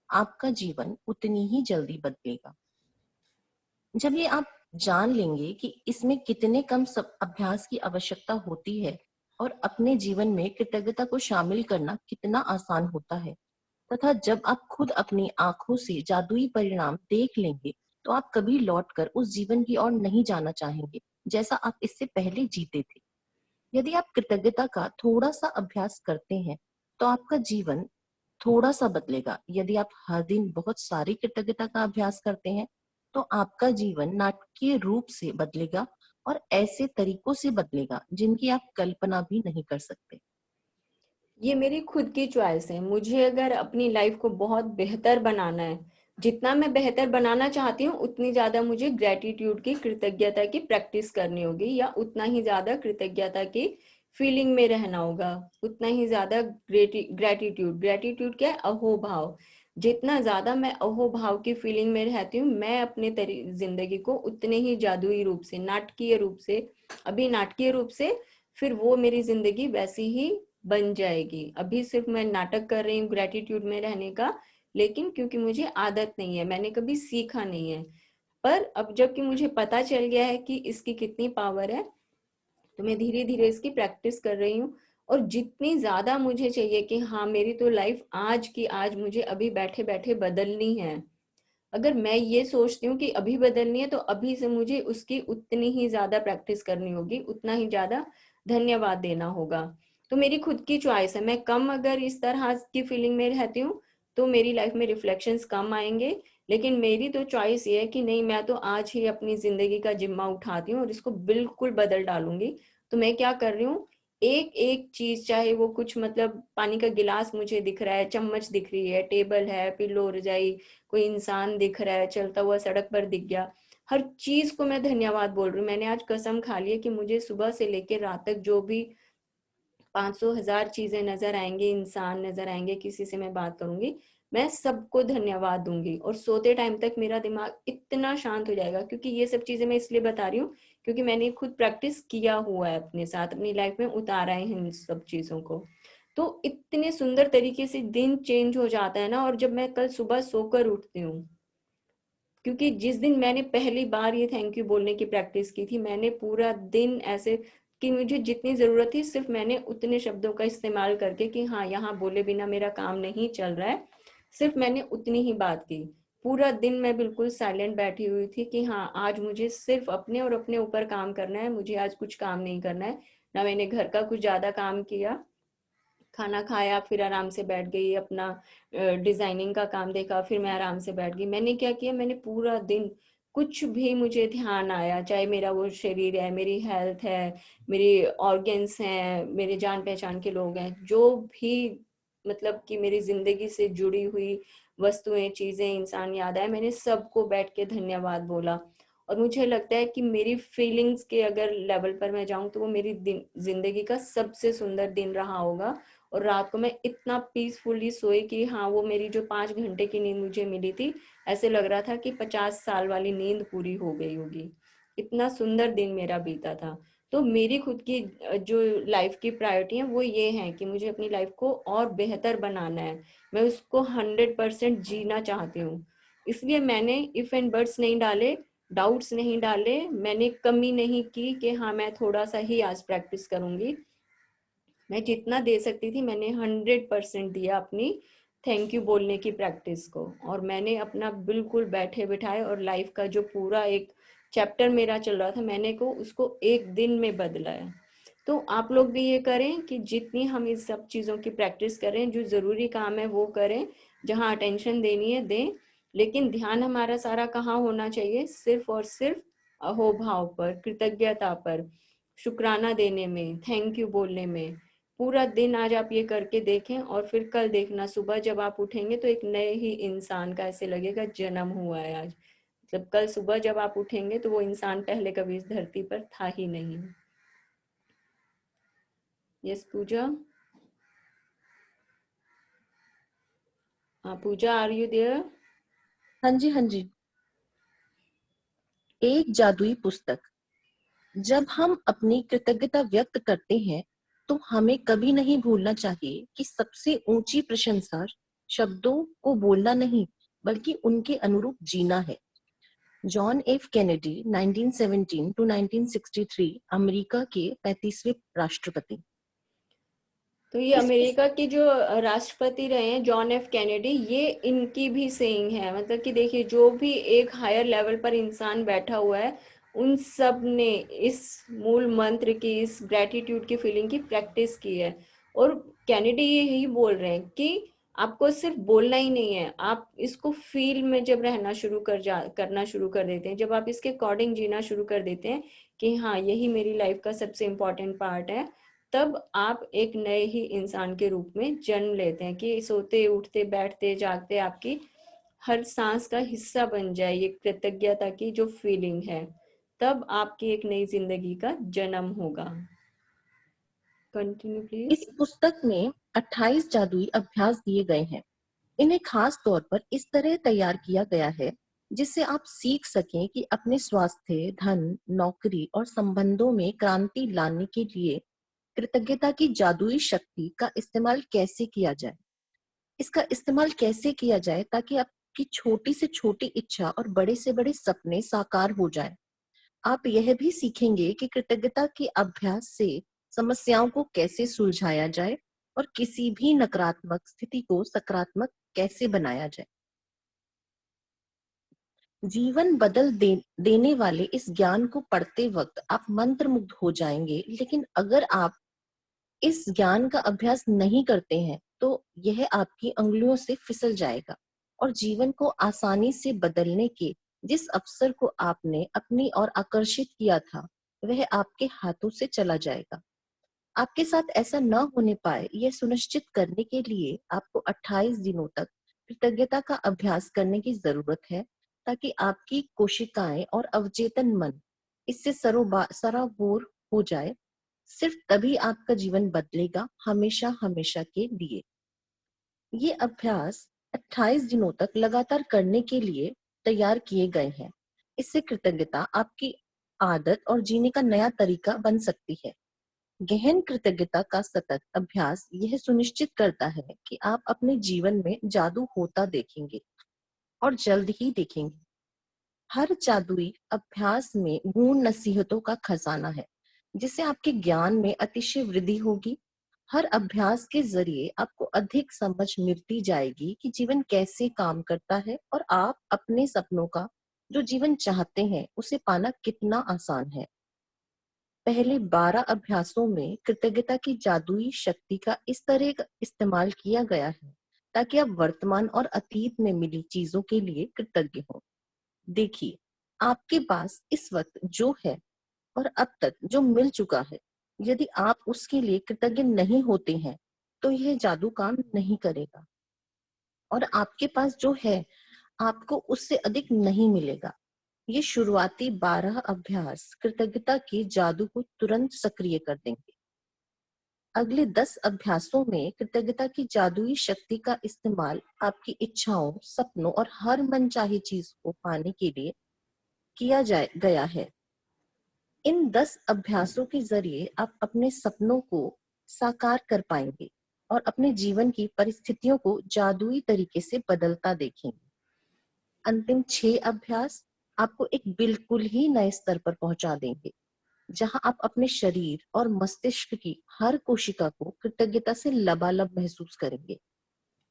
आपका जीवन उतनी ही जल्दी बदलेगा। जब ये आप जान लेंगे कि इसमें कितने कम सब अभ्यास की आवश्यकता होती है और अपने जीवन में कृतज्ञता को शामिल करना कितना आसान होता है, तथा जब आप खुद अपनी आंखों से जादुई परिणाम देख लेंगे तो आप कभी लौटकर उस जीवन की ओर नहीं जाना चाहेंगे जैसा आप इससे पहले जीते थे। यदि आप कृतज्ञता का थोड़ा सा अभ्यास करते हैं तो आपका जीवन थोड़ा सा बदलेगा। यदि आप हर दिन बहुत सारी कृतज्ञता का अभ्यास करते हैं तो आपका जीवन नाटकीय रूप से बदलेगा और ऐसे तरीकों से बदलेगा जिनकी आप कल्पना भी नहीं कर सकते। ये मेरी खुद की चॉइस है। मुझे अगर अपनी लाइफ को बहुत बेहतर बनाना है, जितना मैं बेहतर बनाना चाहती हूँ उतनी ज्यादा मुझे ग्रेटिट्यूड की, कृतज्ञता की प्रैक्टिस करनी होगी, या उतना ही ज्यादा कृतज्ञता की फीलिंग में रहना होगा, उतना ही ज्यादा ग्रेटिट्यूड। ग्रेटिट्यूड क्या है? अहोभाव। जितना ज्यादा मैं अहोभाव की फीलिंग में रहती हूँ, मैं अपने जिंदगी को उतने ही जादुई रूप से, नाटकीय रूप से, अभी नाटकीय रूप से, फिर वो मेरी जिंदगी वैसी ही बन जाएगी। अभी सिर्फ मैं नाटक कर रही हूँ ग्रेटिट्यूड में रहने का, लेकिन क्योंकि मुझे आदत नहीं है, मैंने कभी सीखा नहीं है। पर अब जबकि मुझे पता चल गया है कि इसकी कितनी पावर है, तो मैं धीरे धीरे इसकी प्रैक्टिस कर रही हूँ। और जितनी ज्यादा मुझे चाहिए कि हाँ मेरी तो लाइफ आज की आज मुझे अभी बैठे बैठे बदलनी है, अगर मैं ये सोचती हूँ कि अभी बदलनी है, तो अभी से मुझे उसकी उतनी ही ज्यादा प्रैक्टिस करनी होगी, उतना ही ज्यादा धन्यवाद देना होगा। तो मेरी खुद की चॉइस है। मैं कम अगर इस तरह की फीलिंग में रहती हूँ तो मेरी लाइफ में रिफ्लेक्शंस कम आएंगे, लेकिन मेरी तो चॉइस ये है कि नहीं, मैं तो आज ही अपनी जिंदगी का जिम्मा उठाती हूँ और इसको बिल्कुल बदल डालूंगी। तो मैं क्या कर रही हूँ, एक एक चीज, चाहे वो कुछ, मतलब पानी का गिलास मुझे दिख रहा है, चम्मच दिख रही है, टेबल है, पिल्लो, रजाई, कोई इंसान दिख रहा है, चलता हुआ सड़क पर दिख गया, हर चीज को मैं धन्यवाद बोल रही हूँ। मैंने आज कसम खा ली है कि मुझे सुबह से लेकर रात तक जो भी 500,000 चीजें नजर आएंगी, इंसान नजर आएंगे, किसी से मैं बात करूंगी, मैं सबको धन्यवाद दूंगी। और सोते टाइम तक मेरा दिमाग इतना शांत हो जाएगा, क्योंकि ये सब चीजें मैं इसलिए बता रही हूँ क्योंकि मैंने खुद प्रैक्टिस किया हुआ है, अपने साथ, अपनी लाइफ में उतारा है इन सब चीजों को। तो इतने सुंदर तरीके से दिन चेंज हो जाता है ना। और जब मैं कल सुबह सोकर उठती हूँ, क्योंकि जिस दिन मैंने पहली बार ये थैंक यू बोलने की प्रैक्टिस की थी, मैंने पूरा दिन ऐसे कि मुझे जितनी जरूरत थी सिर्फ मैंने उतने शब्दों का इस्तेमाल करके कि हाँ यहाँ बोले बिना मेरा काम नहीं चल रहा है, सिर्फ मैंने उतनी ही बात की। पूरा दिन मैं बिल्कुल साइलेंट बैठी हुई थी कि हाँ आज मुझे सिर्फ अपने और अपने ऊपर काम करना है, मुझे आज कुछ काम नहीं करना है। ना मैंने घर का कुछ ज्यादा काम किया, खाना खाया, फिर आराम से बैठ गई, अपना डिजाइनिंग का काम देखा, फिर मैं आराम से बैठ गई। मैंने क्या किया, मैंने पूरा दिन कुछ भी मुझे ध्यान आया, चाहे मेरा वो शरीर है, मेरी हेल्थ है, मेरी ऑर्गन्स हैं, मेरे जान पहचान के लोग हैं, जो भी मतलब कि मेरी जिंदगी से जुड़ी हुई वस्तुएं, चीजें, इंसान याद आए, मैंने सबको बैठ के धन्यवाद बोला। और मुझे लगता है कि मेरी फीलिंग्स के अगर लेवल पर मैं जाऊं तो वो मेरी जिंदगी का सबसे सुंदर दिन रहा होगा। और रात को मैं इतना पीसफुली सोई कि हाँ वो मेरी जो 5 घंटे की नींद मुझे मिली थी, ऐसे लग रहा था कि 50 साल वाली नींद पूरी हो गई होगी। इतना सुंदर दिन मेरा बीता था। तो मेरी खुद की जो लाइफ की प्रायोरिटी है वो ये है कि मुझे अपनी लाइफ को और बेहतर बनाना है, मैं उसको 100% जीना चाहती हूँ। इसलिए मैंने इफ एंड बट्स नहीं डाले, डाउट्स नहीं डाले, मैंने कमी नहीं की कि हाँ मैं थोड़ा सा ही आज प्रैक्टिस करूंगी। मैं जितना दे सकती थी मैंने 100% दिया अपनी थैंक यू बोलने की प्रैक्टिस को। और मैंने अपना बिल्कुल बैठे बिठाए, और लाइफ का जो पूरा एक चैप्टर मेरा चल रहा था, मैंने को उसको एक दिन में बदला है। तो आप लोग भी ये करें कि जितनी हम इस सब चीज़ों की प्रैक्टिस करें, जो ज़रूरी काम है वो करें, जहाँ अटेंशन देनी है दें, लेकिन ध्यान हमारा सारा कहाँ होना चाहिए, सिर्फ और सिर्फ अहोभाव पर, कृतज्ञता पर, शुक्राना देने में, थैंक यू बोलने में। पूरा दिन आज आप ये करके देखें, और फिर कल देखना सुबह जब आप उठेंगे तो एक नए ही इंसान का ऐसे लगेगा जन्म हुआ है आज। मतलब कल सुबह जब आप उठेंगे तो वो इंसान पहले कभी इस धरती पर था ही नहीं। Yes Pooja, Pooja are you there? हाँ जी, हाँ जी। एक जादुई पुस्तक। जब हम अपनी कृतज्ञता व्यक्त करते हैं तो हमें कभी नहीं भूलना चाहिए कि सबसे ऊंची प्रशंसा शब्दों को बोलना नहीं बल्कि उनके अनुरूप जीना है। John F Kennedy 1917 to 1963 America के 35वें राष्ट्रपति। तो ये इस अमेरिका के जो राष्ट्रपति रहे हैं जॉन एफ कैनेडी, ये इनकी भी सेइंग है, मतलब कि देखिए जो भी एक हायर लेवल पर इंसान बैठा हुआ है उन सब ने इस मूल मंत्र की, इस ग्रेटिट्यूड की फीलिंग की प्रैक्टिस की है। और कैनेडी यही बोल रहे हैं कि आपको सिर्फ बोलना ही नहीं है, आप इसको फील में जब रहना करना शुरू कर देते हैं, जब आप इसके अकॉर्डिंग जीना शुरू कर देते हैं कि हाँ यही मेरी लाइफ का सबसे इम्पोर्टेंट पार्ट है, तब आप एक नए ही इंसान के रूप में जन्म लेते हैं कि सोते उठते बैठते जागते आपकी हर सांस का हिस्सा बन जाए ये कृतज्ञता की जो फीलिंग है, तब आपकी एक नई जिंदगी का जन्म होगा। कंटिन्यू इस प्लीज। पुस्तक में 28 जादुई अभ्यास दिए गए हैं। इन्हें खास तौर पर इस तरह तैयार किया गया है जिससे आप सीख सकें कि अपने स्वास्थ्य, धन, नौकरी और संबंधों में क्रांति लाने के लिए कृतज्ञता की जादुई शक्ति का इस्तेमाल कैसे किया जाए। इसका इस्तेमाल कैसे किया जाए ताकि आपकी छोटी से छोटी इच्छा और बड़े से बड़े सपने साकार हो जाएं। आप यह भी सीखेंगे कि कृतज्ञता के अभ्यास से समस्याओं को कैसे सुलझाया जाए और किसी भी नकारात्मक स्थिति को सकारात्मक कैसे बनाया जाए। जीवन देने वाले इस ज्ञान को पढ़ते वक्त आप मंत्रमुग्ध हो जाएंगे, लेकिन अगर आप इस ज्ञान का अभ्यास नहीं करते हैं तो यह आपकी अंगुलियों से फिसल जाएगा और जीवन को आसानी से बदलने के जिस अवसर को आपने अपनी ओर आकर्षित किया था वह आपके हाथों से चला जाएगा। आपके साथ ऐसा न होने पाए यह सुनिश्चित करने के लिए आपको 28 दिनों तक कृतज्ञता का अभ्यास करने की जरूरत है ताकि आपकी कोशिकाएं और अवचेतन मन इससे सराबोर हो जाए। सिर्फ तभी आपका जीवन बदलेगा, हमेशा हमेशा के लिए। ये अभ्यास 28 दिनों तक लगातार करने के लिए तैयार किए गए हैं। इससे कृतज्ञता आपकी आदत और जीने का नया तरीका बन सकती है। गहन कृतज्ञता का सतत अभ्यास यह सुनिश्चित करता है कि आप अपने जीवन में जादू होता देखेंगे और जल्द ही देखेंगे। हर जादुई अभ्यास में गूढ़ नसीहतों का खजाना है जिससे आपके ज्ञान में अतिशय वृद्धि होगी। हर अभ्यास के जरिए आपको अधिक समझ मिलती जाएगी कि जीवन कैसे काम करता है और आप अपने सपनों का जो जीवन चाहते हैं उसे पाना कितना आसान है। पहले 12 अभ्यासों में कृतज्ञता की जादुई शक्ति का इस तरह का इस्तेमाल किया गया है ताकि आप वर्तमान और अतीत में मिली चीजों के लिए कृतज्ञ हो। देखिए, आपके पास इस वक्त जो है और अब तक जो मिल चुका है, यदि आप उसके लिए कृतज्ञ नहीं होते हैं तो यह जादू काम नहीं करेगा और आपके पास जो है आपको उससे अधिक नहीं मिलेगा। ये शुरुआती 12 अभ्यास कृतज्ञता के जादू को तुरंत सक्रिय कर देंगे। अगले 10 अभ्यासों में कृतज्ञता की जादुई शक्ति का इस्तेमाल आपकी इच्छाओं, सपनों और हर मनचाही चीज को पाने के लिए किया गया है। इन 10 अभ्यासों के जरिए आप अपने सपनों को साकार कर पाएंगे और अपने जीवन की परिस्थितियों को जादुई तरीके से बदलता देखेंगे। अंतिम 6 अभ्यास आपको एक बिल्कुल ही नए स्तर पर पहुंचा देंगे जहां आप अपने शरीर और मस्तिष्क की हर कोशिका को कृतज्ञता से लबालब महसूस करेंगे।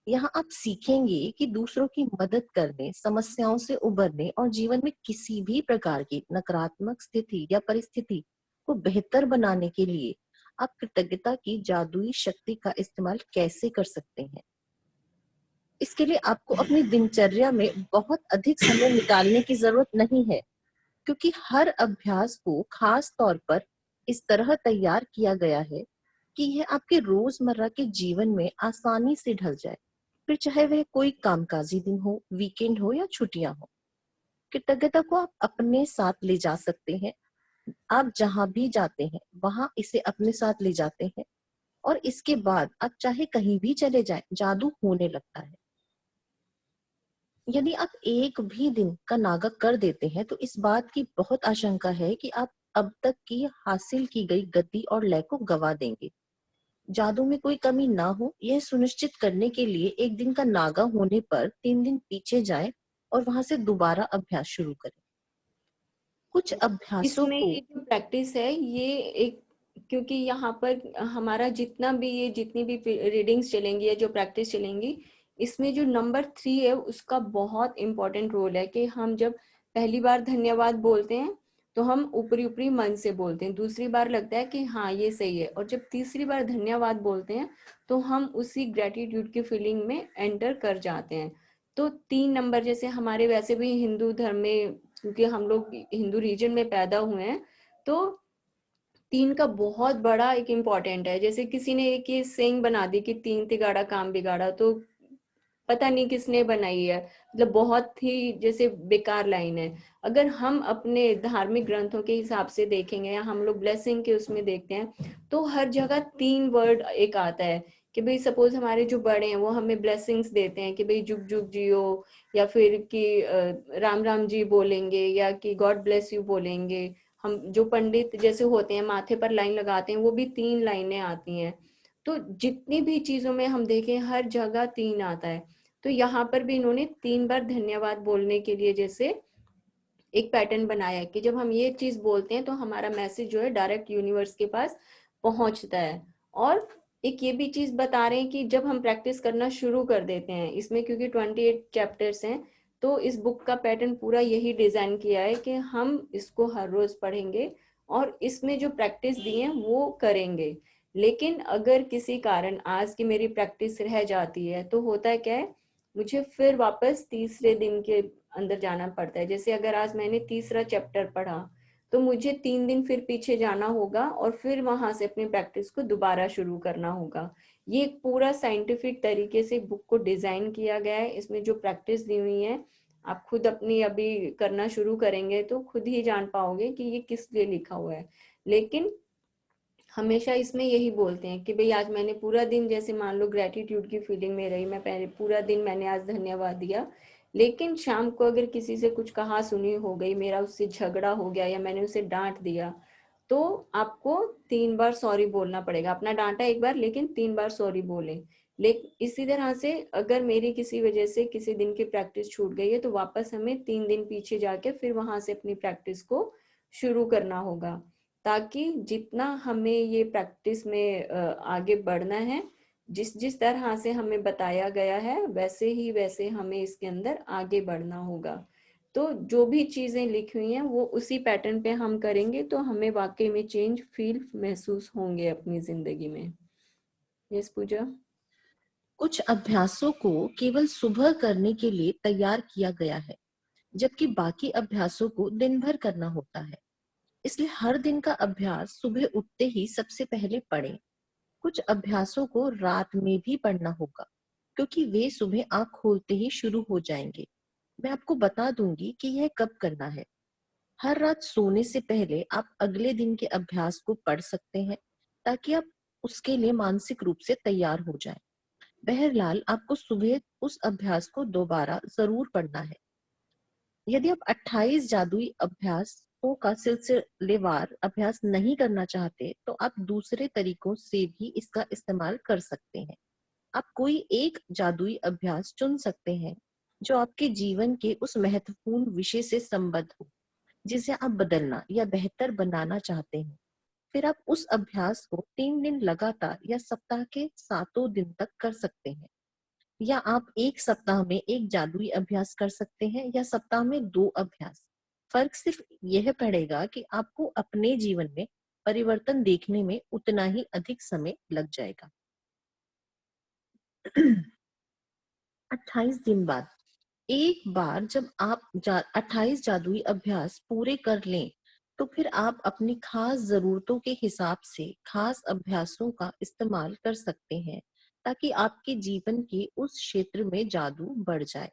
यहाँ आप सीखेंगे कि दूसरों की मदद करने, समस्याओं से उबरने और जीवन में किसी भी प्रकार की नकारात्मक स्थिति या परिस्थिति को बेहतर बनाने के लिए आप कृतज्ञता की जादुई शक्ति का इस्तेमाल कैसे कर सकते हैं। इसके लिए आपको अपनी दिनचर्या में बहुत अधिक समय निकालने की जरूरत नहीं है, क्योंकि हर अभ्यास को खास तौर पर इस तरह तैयार किया गया है कि यह आपके रोजमर्रा के जीवन में आसानी से ढल जाए, फिर चाहे वह कोई कामकाजी दिन हो, वीकेंड हो या छुट्टियां हो। कृतज्ञता को आप अपने साथ ले जा सकते हैं। आप जहां भी जाते हैं वहां इसे अपने साथ ले जाते हैं और इसके बाद आप चाहे कहीं भी चले जाएं, जादू होने लगता है। यदि आप एक भी दिन का नागा कर देते हैं तो इस बात की बहुत आशंका है कि आप अब तक की हासिल की गई गति और लय को गवा देंगे। जादू में कोई कमी ना हो, यह सुनिश्चित करने के लिए एक दिन का नागा होने पर 3 दिन पीछे जाएं और वहां से दोबारा अभ्यास शुरू करें। कुछ अभ्यासों इसमें को ये जो प्रैक्टिस है ये एक क्योंकि यहाँ पर हमारा जितनी भी रीडिंग्स चलेंगी या जो प्रैक्टिस चलेंगी, इसमें जो नंबर 3 है उसका बहुत इंपॉर्टेंट रोल है कि हम जब पहली बार धन्यवाद बोलते हैं तो हम ऊपरी ऊपरी मन से बोलते हैं, दूसरी बार लगता है कि हाँ ये सही है, और जब तीसरी बार धन्यवाद बोलते हैं तो हम उसी ग्रेटिट्यूड की फीलिंग में एंटर कर जाते हैं। तो 3 नंबर, जैसे हमारे वैसे भी हिंदू धर्म में, क्योंकि हम लोग हिंदू रीजन में पैदा हुए हैं, तो 3 का बहुत बड़ा एक इम्पोर्टेंट है। जैसे किसी ने एक ये सेइंग बना दी कि 3 तिगाड़ा काम बिगाड़ा, तो पता नहीं किसने बनाई है, मतलब बहुत ही जैसे बेकार लाइन है। अगर हम अपने धार्मिक ग्रंथों के हिसाब से देखेंगे या हम लोग ब्लेसिंग के उसमें देखते हैं तो हर जगह 3 वर्ड एक आता है कि भाई सपोज हमारे जो बड़े हैं वो हमें ब्लेसिंग्स देते हैं कि भाई जुग जुग जियो, या फिर कि राम राम जी बोलेंगे, या कि गॉड ब्लेस यू बोलेंगे। हम जो पंडित जैसे होते हैं माथे पर लाइन लगाते हैं वो भी 3 लाइनें आती हैं। तो जितनी भी चीजों में हम देखें हर जगह 3 आता है। तो यहाँ पर भी इन्होंने 3 बार धन्यवाद बोलने के लिए जैसे एक पैटर्न बनाया है कि जब हम ये चीज बोलते हैं तो हमारा मैसेज जो है डायरेक्ट यूनिवर्स के पास पहुंचता है। और एक ये भी चीज बता रहे हैं कि जब हम प्रैक्टिस करना शुरू कर देते हैं इसमें, क्योंकि 28 चैप्टर्स हैं, तो इस बुक का पैटर्न पूरा यही डिजाइन किया है कि हम इसको हर रोज पढ़ेंगे और इसमें जो प्रैक्टिस दी है वो करेंगे। लेकिन अगर किसी कारण आज की मेरी प्रैक्टिस रह जाती है तो होता है क्या है, मुझे फिर वापस तीसरे दिन के अंदर जाना पड़ता है। जैसे अगर आज मैंने तीसरा चैप्टर पढ़ा तो मुझे 3 दिन फिर पीछे जाना होगा और फिर वहां से अपनी प्रैक्टिस को दोबारा शुरू करना होगा। ये एक पूरा साइंटिफिक तरीके से बुक को डिजाइन किया गया है। इसमें जो प्रैक्टिस दी हुई है आप खुद अपनी अभी करना शुरू करेंगे तो खुद ही जान पाओगे कि ये किस लिए लिखा हुआ है। लेकिन हमेशा इसमें यही बोलते हैं कि भाई आज मैंने पूरा दिन, जैसे मान लो ग्रेटिट्यूड की फीलिंग में रही, मैं पहले पूरा दिन मैंने आज धन्यवाद दिया, लेकिन शाम को अगर किसी से कुछ कहा सुनी हो गई, मेरा उससे झगड़ा हो गया या मैंने उसे डांट दिया, तो आपको 3 बार सॉरी बोलना पड़ेगा। अपना डांटा एक बार लेकिन 3 बार सॉरी बोले। लेकिन इसी तरह से अगर मेरी किसी वजह से किसी दिन की प्रैक्टिस छूट गई है तो वापस हमें 3 दिन पीछे जाके फिर वहां से अपनी प्रैक्टिस को शुरू करना होगा, ताकि जितना हमें ये प्रैक्टिस में आगे बढ़ना है, जिस जिस तरह से हमें बताया गया है वैसे हमें इसके अंदर आगे बढ़ना होगा। तो जो भी चीजें लिखी हुई हैं वो उसी पैटर्न पे हम करेंगे तो हमें वाकई में चेंज फील महसूस होंगे अपनी जिंदगी में। यस पूजा। कुछ अभ्यासों को केवल सुबह करने के लिए तैयार किया गया है, जबकि बाकी अभ्यासों को दिन भर करना होता है। इसलिए हर दिन का अभ्यास सुबह उठते ही सबसे पहले पढ़ें। कुछ अभ्यासों को रात में भी पढ़ना होगा, क्योंकि वे सुबह आंख खोलते ही शुरू हो जाएंगे। मैं आपको बता दूंगी कि यह कब करना है। हर रात सोने से पहले आप अगले दिन के अभ्यास को पढ़ सकते हैं, ताकि आप उसके लिए मानसिक रूप से तैयार हो जाएं। बहरहाल आपको सुबह उस अभ्यास को दोबारा जरूर पढ़ना है। यदि आप 28 जादुई अभ्यासों का सिलसिलेवार अभ्यास नहीं करना चाहते, तो आप दूसरे तरीकों से भी इसका इस्तेमाल कर सकते हैं। आप कोई एक जादुई अभ्यास चुन सकते हैं जो आपके जीवन के उस महत्वपूर्ण विषय से संबद्ध हो जिसे आप बदलना या बेहतर बनाना चाहते हैं। फिर आप उस अभ्यास को 3 दिन लगातार या सप्ताह के 7 दिन तक कर सकते हैं। या आप एक सप्ताह में एक जादुई अभ्यास कर सकते हैं या सप्ताह में 2 अभ्यास। फर्क सिर्फ यह पड़ेगा कि आपको अपने जीवन में परिवर्तन देखने में उतना ही अधिक समय लग जाएगा। 28 दिन बाद, एक बार जब आप 28 जादुई अभ्यास पूरे कर लें, तो फिर आप अपनी खास जरूरतों के हिसाब से खास अभ्यासों का इस्तेमाल कर सकते हैं, ताकि आपके जीवन के उस क्षेत्र में जादू बढ़ जाए।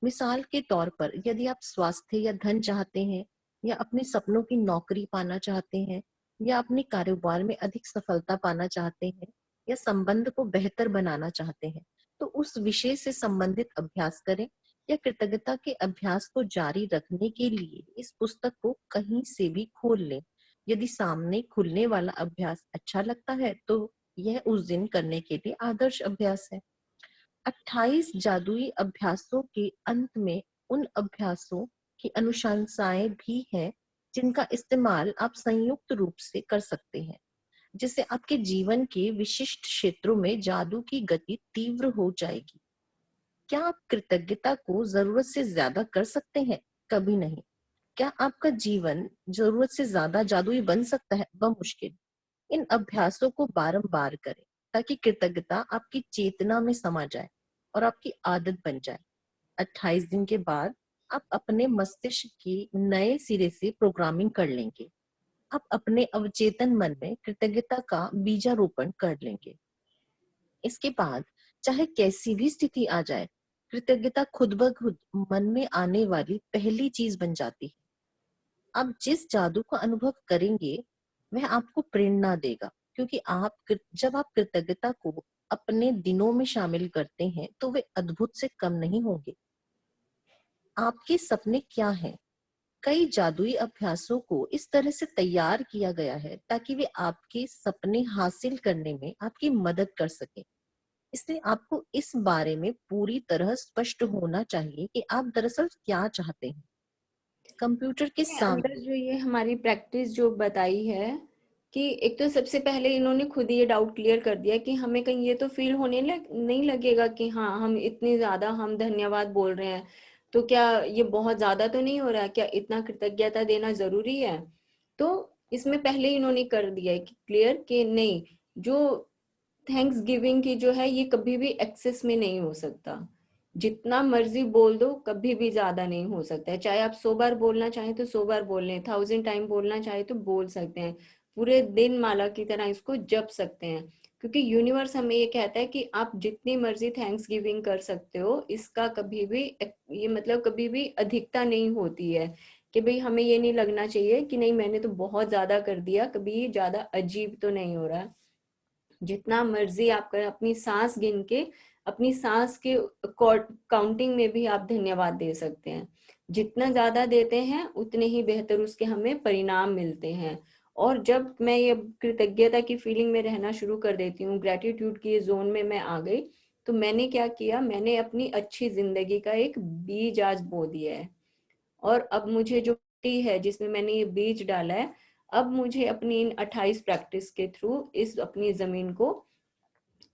मिसाल के तौर पर, यदि आप स्वास्थ्य या धन चाहते हैं, या अपने सपनों की नौकरी पाना चाहते हैं, या अपने कारोबार में अधिक सफलता पाना चाहते हैं, या संबंध को बेहतर बनाना चाहते हैं, तो उस विषय से संबंधित अभ्यास करें। या कृतज्ञता के अभ्यास को जारी रखने के लिए इस पुस्तक को कहीं से भी खोल लें। यदि सामने खुलने वाला अभ्यास अच्छा लगता है, तो यह उस दिन करने के लिए आदर्श अभ्यास है। 28 जादुई अभ्यासों के अंत में उन अभ्यासों की अनुशंसाएं भी हैं जिनका इस्तेमाल आप संयुक्त रूप से कर सकते हैं। जिससे आपके जीवन के विशिष्ट क्षेत्रों में जादू की गति तीव्र हो जाएगी। क्या आप कृतज्ञता को जरूरत से ज्यादा कर सकते हैं? कभी नहीं। क्या आपका जीवन जरूरत से ज्यादा जादुई बन सकता है? वह मुश्किल। इन अभ्यासों को बारंबार करें ताकि कृतज्ञता आपकी चेतना में समा जाए और आपकी आदत बन जाए। 28 दिन के बाद आप अपने मस्तिष्क की नए सिरे से प्रोग्रामिंग कर लेंगे। आप अपने अवचेतन मन में कृतज्ञता का बीजारोपण कर लेंगे। इसके बाद चाहे कैसी भी स्थिति आ जाए, कृतज्ञता खुद ब खुद मन में आने वाली पहली चीज बन जाती है। आप जिस जादू का अनुभव करेंगे वह आपको प्रेरणा देगा, क्योंकि जब आप कृतज्ञता को अपने दिनों में शामिल करते हैं तो वे अद्भुत से कम नहीं होंगे। आपके सपने क्या हैं? कई जादुई अभ्यासों को इस तरह से तैयार किया गया है ताकि वे आपके सपने हासिल करने में आपकी मदद कर सके। इसलिए आपको इस बारे में पूरी तरह स्पष्ट होना चाहिए कि आप दरअसल क्या चाहते हैं। कंप्यूटर के अपने अंदर सामने जो ये हमारी प्रैक्टिस जो बताई है कि एक तो सबसे पहले इन्होंने खुद ये डाउट क्लियर कर दिया कि हमें कहीं ये तो फील होने नहीं लगेगा कि हाँ हम इतनी ज्यादा हम धन्यवाद बोल रहे हैं तो क्या ये बहुत ज्यादा तो नहीं हो रहा है, क्या इतना कृतज्ञता देना जरूरी है। तो इसमें पहले इन्होंने कर दिया है कि क्लियर कि नहीं, जो थैंक्स गिविंग की जो है ये कभी भी एक्सेस में नहीं हो सकता। जितना मर्जी बोल दो कभी भी ज्यादा नहीं हो सकता है। चाहे आप 100 बार बोलना चाहें तो 100 बार बोल लें, 1000 टाइम बोलना चाहे तो बोल सकते हैं, पूरे दिन माला की तरह इसको जप सकते हैं। क्योंकि यूनिवर्स हमें ये कहता है कि आप जितनी मर्जी थैंक्स गिविंग कर सकते हो, इसका कभी भी ये मतलब कभी भी अधिकता नहीं होती है। कि भाई हमें ये नहीं लगना चाहिए कि नहीं मैंने तो बहुत ज्यादा कर दिया, कभी ये ज्यादा अजीब तो नहीं हो रहा। जितना मर्जी आप कर, अपनी सांस गिन के अपनी सांस के काउंटिंग में भी आप धन्यवाद दे सकते हैं। जितना ज्यादा देते हैं उतने ही बेहतर उसके हमें परिणाम मिलते हैं। और जब मैं ये कृतज्ञता की फीलिंग में रहना शुरू कर देती हूँ, ग्रेटिट्यूड की जोन में मैं आ गई, तो मैंने क्या किया, मैंने अपनी अच्छी जिंदगी का एक बीज आज बो दिया है। और अब मुझे जो मिट्टी है जिसमें मैंने ये बीज डाला है, अब मुझे अपनी इन 28 प्रैक्टिस के थ्रू इस अपनी जमीन को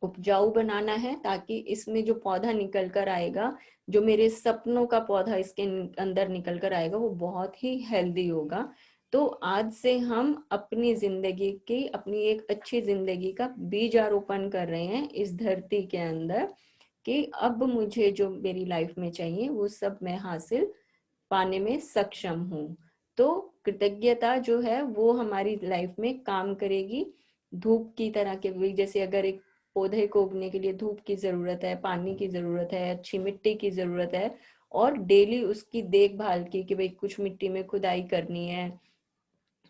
उपजाऊ बनाना है, ताकि इसमें जो पौधा निकल कर आएगा, जो मेरे सपनों का पौधा इसके अंदर निकल कर आएगा, वो बहुत ही हेल्दी होगा। तो आज से हम अपनी जिंदगी की, अपनी एक अच्छी जिंदगी का बीजारोपण कर रहे हैं इस धरती के अंदर, कि अब मुझे जो मेरी लाइफ में चाहिए वो सब मैं हासिल पाने में सक्षम हूँ। तो कृतज्ञता जो है वो हमारी लाइफ में काम करेगी धूप की तरह के। जैसे अगर एक पौधे को उगने के लिए धूप की जरूरत है, पानी की जरूरत है, अच्छी मिट्टी की जरूरत है, और डेली उसकी देखभाल की कि भाई कुछ मिट्टी में खुदाई करनी है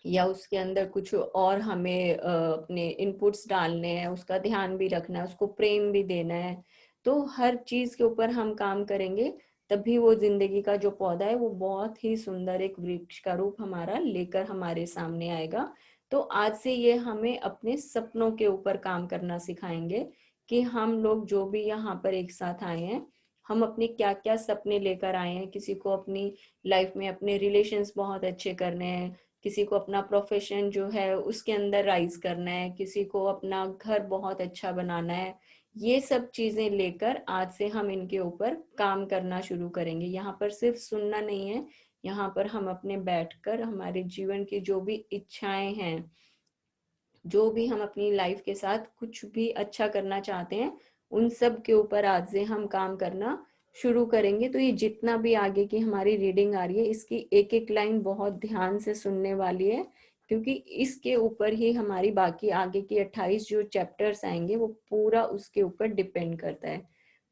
या उसके अंदर कुछ और हमें अपने इनपुट्स डालने हैं, उसका ध्यान भी रखना है, उसको प्रेम भी देना है। तो हर चीज के ऊपर हम काम करेंगे, तभी वो जिंदगी का जो पौधा है वो बहुत ही सुंदर एक वृक्ष का रूप हमारा लेकर हमारे सामने आएगा। तो आज से ये हमें अपने सपनों के ऊपर काम करना सिखाएंगे कि हम लोग जो भी यहाँ पर एक साथ आए हैं, हम अपने क्या क्या सपने लेकर आए हैं। किसी को अपनी लाइफ में अपने रिलेशंस बहुत अच्छे करने हैं, किसी को अपना प्रोफेशन जो है उसके अंदर राइज करना है, किसी को अपना घर बहुत अच्छा बनाना है। ये सब चीजें लेकर आज से हम इनके ऊपर काम करना शुरू करेंगे। यहाँ पर सिर्फ सुनना नहीं है, यहाँ पर हम अपने बैठकर हमारे जीवन की जो भी इच्छाएं हैं, जो भी हम अपनी लाइफ के साथ कुछ भी अच्छा करना चाहते हैं, उन सब के ऊपर आज से हम काम करना शुरू करेंगे। तो ये जितना भी आगे की हमारी रीडिंग आ रही है, इसकी एक एक लाइन बहुत ध्यान से सुनने वाली है, क्योंकि इसके ऊपर ही हमारी बाकी आगे की 28 जो चैप्टर्स आएंगे वो पूरा उसके ऊपर डिपेंड करता है।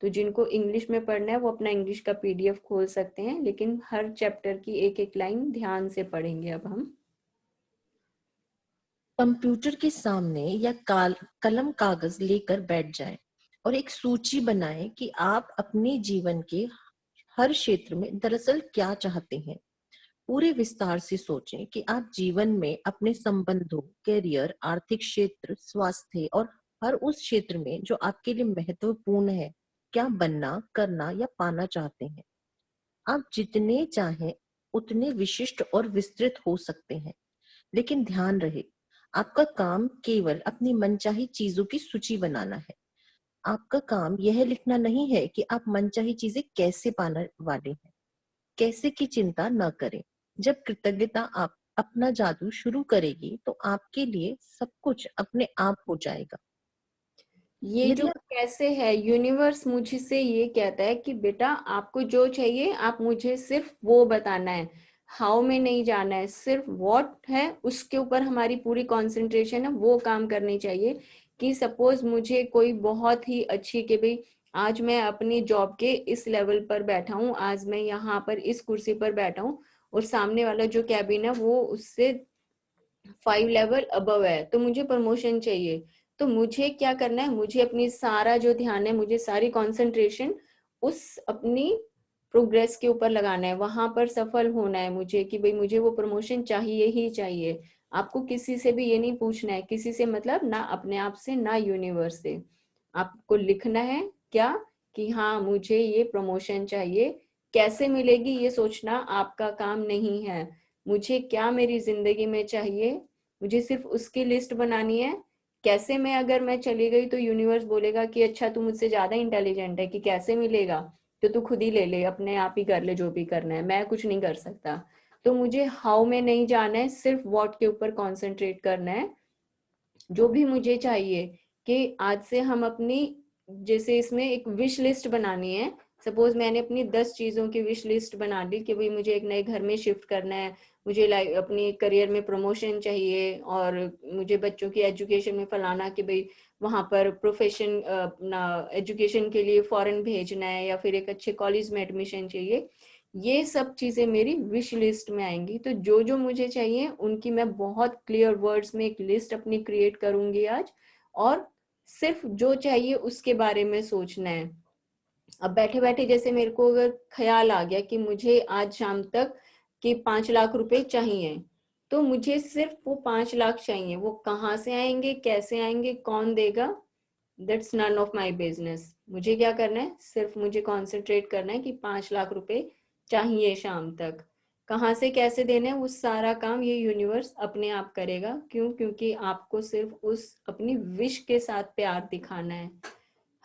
तो जिनको इंग्लिश में पढ़ना है वो अपना इंग्लिश का पीडीएफ खोल सकते हैं, लेकिन हर चैप्टर की एक एक लाइन ध्यान से पढ़ेंगे अब हम। कंप्यूटर के सामने या कलम कागज लेकर बैठ जाएं और एक सूची बनाएं कि आप अपने जीवन के हर क्षेत्र में दरअसल क्या चाहते हैं। पूरे विस्तार से सोचें कि आप जीवन में अपने संबंधों, करियर, आर्थिक क्षेत्र, स्वास्थ्य और हर उस क्षेत्र में जो आपके लिए महत्वपूर्ण है, क्या बनना, करना या पाना चाहते हैं। आप जितने चाहें उतने विशिष्ट और विस्तृत हो सकते हैं, लेकिन ध्यान रहे आपका काम केवल अपनी मनचाही चीजों की सूची बनाना है। आपका काम यह लिखना नहीं है कि आप मनचाही चीजें कैसे पाने वाले हैं। कैसे की चिंता न करें। जब कृतज्ञता आप अपना जादू शुरू करेगी तो आपके लिए सब कुछ अपने आप हो जाएगा। ये यदि जो आप कैसे है, यूनिवर्स मुझसे ये कहता है कि बेटा आपको जो चाहिए आप मुझे सिर्फ वो बताना है, हाउ में नहीं जाना है, सिर्फ व्हाट है उसके ऊपर हमारी पूरी कंसंट्रेशन है, वो काम करनी चाहिए। कि सपोज मुझे कोई बहुत ही अच्छी, कि भाई आज मैं अपनी जॉब के इस लेवल पर बैठा हूँ, आज मैं यहाँ पर इस कुर्सी पर बैठा हूँ और सामने वाला जो कैबिन है वो उससे 5 लेवल अबव है, तो मुझे प्रमोशन चाहिए। तो मुझे क्या करना है, मुझे अपनी सारा जो ध्यान है, मुझे सारी कंसंट्रेशन उस अपनी प्रोग्रेस के ऊपर लगाना है, वहां पर सफल होना है मुझे, कि भाई मुझे वो प्रमोशन चाहिए ही चाहिए। आपको किसी से भी ये नहीं पूछना है, किसी से मतलब ना अपने आप से ना यूनिवर्स से। आपको लिखना है क्या, कि हाँ मुझे ये प्रमोशन चाहिए। कैसे मिलेगी ये सोचना आपका काम नहीं है। मुझे क्या मेरी जिंदगी में चाहिए, मुझे सिर्फ उसकी लिस्ट बनानी है। कैसे में अगर मैं चली गई तो यूनिवर्स बोलेगा कि अच्छा तू मुझसे ज्यादा इंटेलिजेंट है, कि कैसे मिलेगा, तो तू खुद ही ले ले, अपने आप ही कर ले जो भी करना है, मैं कुछ नहीं कर सकता। तो मुझे हाउ में नहीं जाना है, सिर्फ व्हाट के ऊपर कंसंट्रेट करना है। जो भी मुझे चाहिए, कि आज से हम अपनी, जैसे इसमें एक विश लिस्ट बनानी है। सपोज मैंने अपनी 10 चीजों की विश लिस्ट बना ली, कि भाई मुझे एक नए घर में शिफ्ट करना है, मुझे लाइक अपनी करियर में प्रमोशन चाहिए, और मुझे बच्चों की एजुकेशन में फलाना, कि भाई वहां पर प्रोफेशन अपना एजुकेशन के लिए फॉरेन भेजना है, या फिर एक अच्छे कॉलेज में एडमिशन चाहिए। ये सब चीजें मेरी विश लिस्ट में आएंगी। तो जो जो मुझे चाहिए उनकी मैं बहुत क्लियर वर्ड्स में एक लिस्ट अपनी क्रिएट करूंगी आज, और सिर्फ जो चाहिए उसके बारे में सोचना है। अब बैठे बैठे जैसे मेरे को अगर ख्याल आ गया कि मुझे आज शाम तक के 5 लाख रुपए चाहिए, तो मुझे सिर्फ वो 5 लाख चाहिए। वो कहाँ से आएंगे, कैसे आएंगे, कौन देगा, that's none of my business. मुझे क्या करना है, सिर्फ मुझे कॉन्सेंट्रेट करना है कि 5 लाख रुपए चाहिए शाम तक। कहाँ से कैसे देने हैं वो सारा काम ये यूनिवर्स अपने आप करेगा। क्यों? क्योंकि आपको सिर्फ उस अपनी विश के साथ प्यार दिखाना है।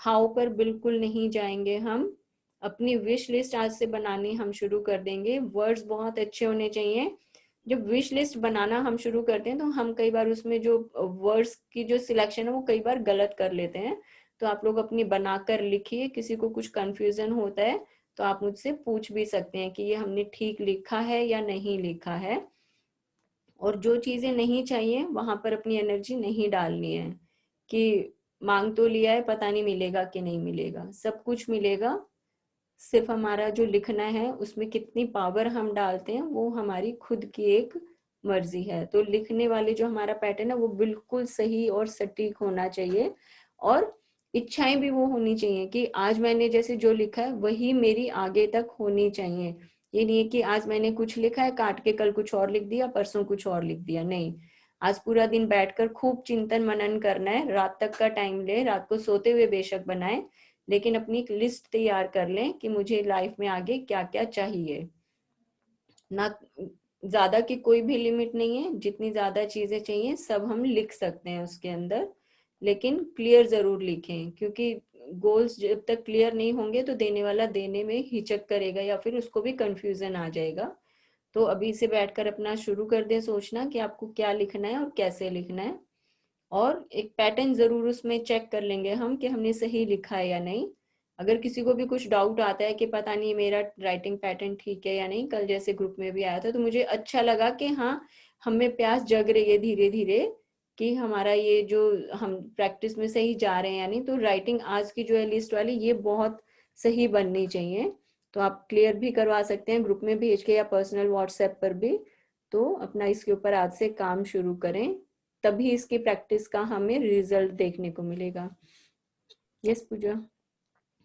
हाउ पर बिल्कुल नहीं जाएंगे हम। अपनी विश लिस्ट आज से बनानी हम शुरू कर देंगे। वर्ड्स बहुत अच्छे होने चाहिए। जब विश लिस्ट बनाना हम शुरू करते हैं तो हम कई बार उसमें जो वर्ड्स की जो सिलेक्शन है वो कई बार गलत कर लेते हैं। तो आप लोग अपनी बनाकर लिखिए। किसी को कुछ कंफ्यूजन होता है तो आप मुझसे पूछ भी सकते हैं कि ये हमने ठीक लिखा है या नहीं लिखा है। और जो चीजें नहीं चाहिए वहां पर अपनी एनर्जी नहीं डालनी है, कि मांग तो लिया है, पता नहीं मिलेगा कि नहीं मिलेगा। सब कुछ मिलेगा। सिर्फ हमारा जो लिखना है उसमें कितनी पावर हम डालते हैं वो हमारी खुद की एक मर्जी है। तो लिखने वाले जो हमारा पैटर्न है वो बिल्कुल सही और सटीक होना चाहिए। और इच्छाएं भी वो होनी चाहिए कि आज मैंने जैसे जो लिखा है वही मेरी आगे तक होनी चाहिए। ये नहीं है कि आज मैंने कुछ लिखा है काट के कल कुछ और लिख दिया, परसों कुछ और लिख दिया। नहीं, आज पूरा दिन बैठकर खूब चिंतन मनन करना है। रात तक का टाइम ले, रात को सोते हुए बेशक बनाए, लेकिन अपनी एक लिस्ट तैयार कर लें कि मुझे लाइफ में आगे क्या क्या चाहिए। ना ज्यादा की कोई भी लिमिट नहीं है, जितनी ज्यादा चीजें चाहिए सब हम लिख सकते हैं उसके अंदर। लेकिन क्लियर जरूर लिखें, क्योंकि गोल्स जब तक क्लियर नहीं होंगे तो देने वाला देने में हिचक करेगा या फिर उसको भी कंफ्यूजन आ जाएगा। तो अभी से बैठकर अपना शुरू कर दें सोचना कि आपको क्या लिखना है और कैसे लिखना है। और एक पैटर्न जरूर उसमें चेक कर लेंगे हम कि हमने सही लिखा है या नहीं। अगर किसी को भी कुछ डाउट आता है कि पता नहीं मेरा राइटिंग पैटर्न ठीक है या नहीं, कल जैसे ग्रुप में भी आया था तो मुझे अच्छा लगा कि हाँ हमें प्यास जग रही है धीरे धीरे, कि हमारा ये जो हम प्रैक्टिस में सही जा रहे हैं या नहीं। तो राइटिंग आज की जो है लिस्ट वाली ये बहुत सही बननी चाहिए। तो आप क्लियर भी करवा सकते हैं ग्रुप में भेज के या पर्सनल व्हाट्सएप पर भी। तो अपना इसके ऊपर आज से काम शुरू करें, तभी इसकी प्रैक्टिस का हमें रिजल्ट देखने को मिलेगा। यस पूजा।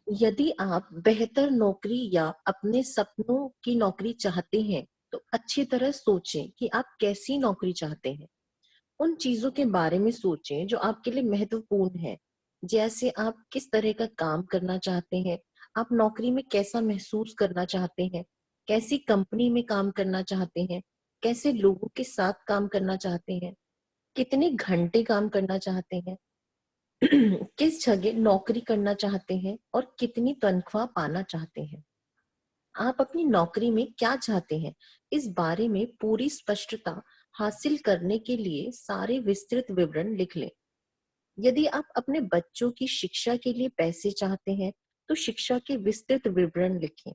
यदि आप बेहतर नौकरी या अपने सपनों की नौकरी चाहते हैं तो अच्छी तरह सोचें कि आप कैसी नौकरी चाहते हैं। उन चीजों के बारे में सोचें जो आपके लिए महत्वपूर्ण है। जैसे आप किस तरह का काम करना चाहते हैं, आप नौकरी में कैसा महसूस करना चाहते हैं, कैसी कंपनी में काम करना चाहते हैं, कैसे लोगों के साथ काम करना चाहते हैं। कितने घंटे काम करना चाहते हैं, किस जगह नौकरी करना चाहते हैं और कितनी तनख्वाह पाना चाहते हैं। आप अपनी नौकरी में क्या चाहते हैं, इस बारे में पूरी स्पष्टता हासिल करने के लिए सारे विस्तृत विवरण लिख लें। यदि आप अपने बच्चों की शिक्षा के लिए पैसे चाहते हैं, तो शिक्षा के विस्तृत विवरण लिखें,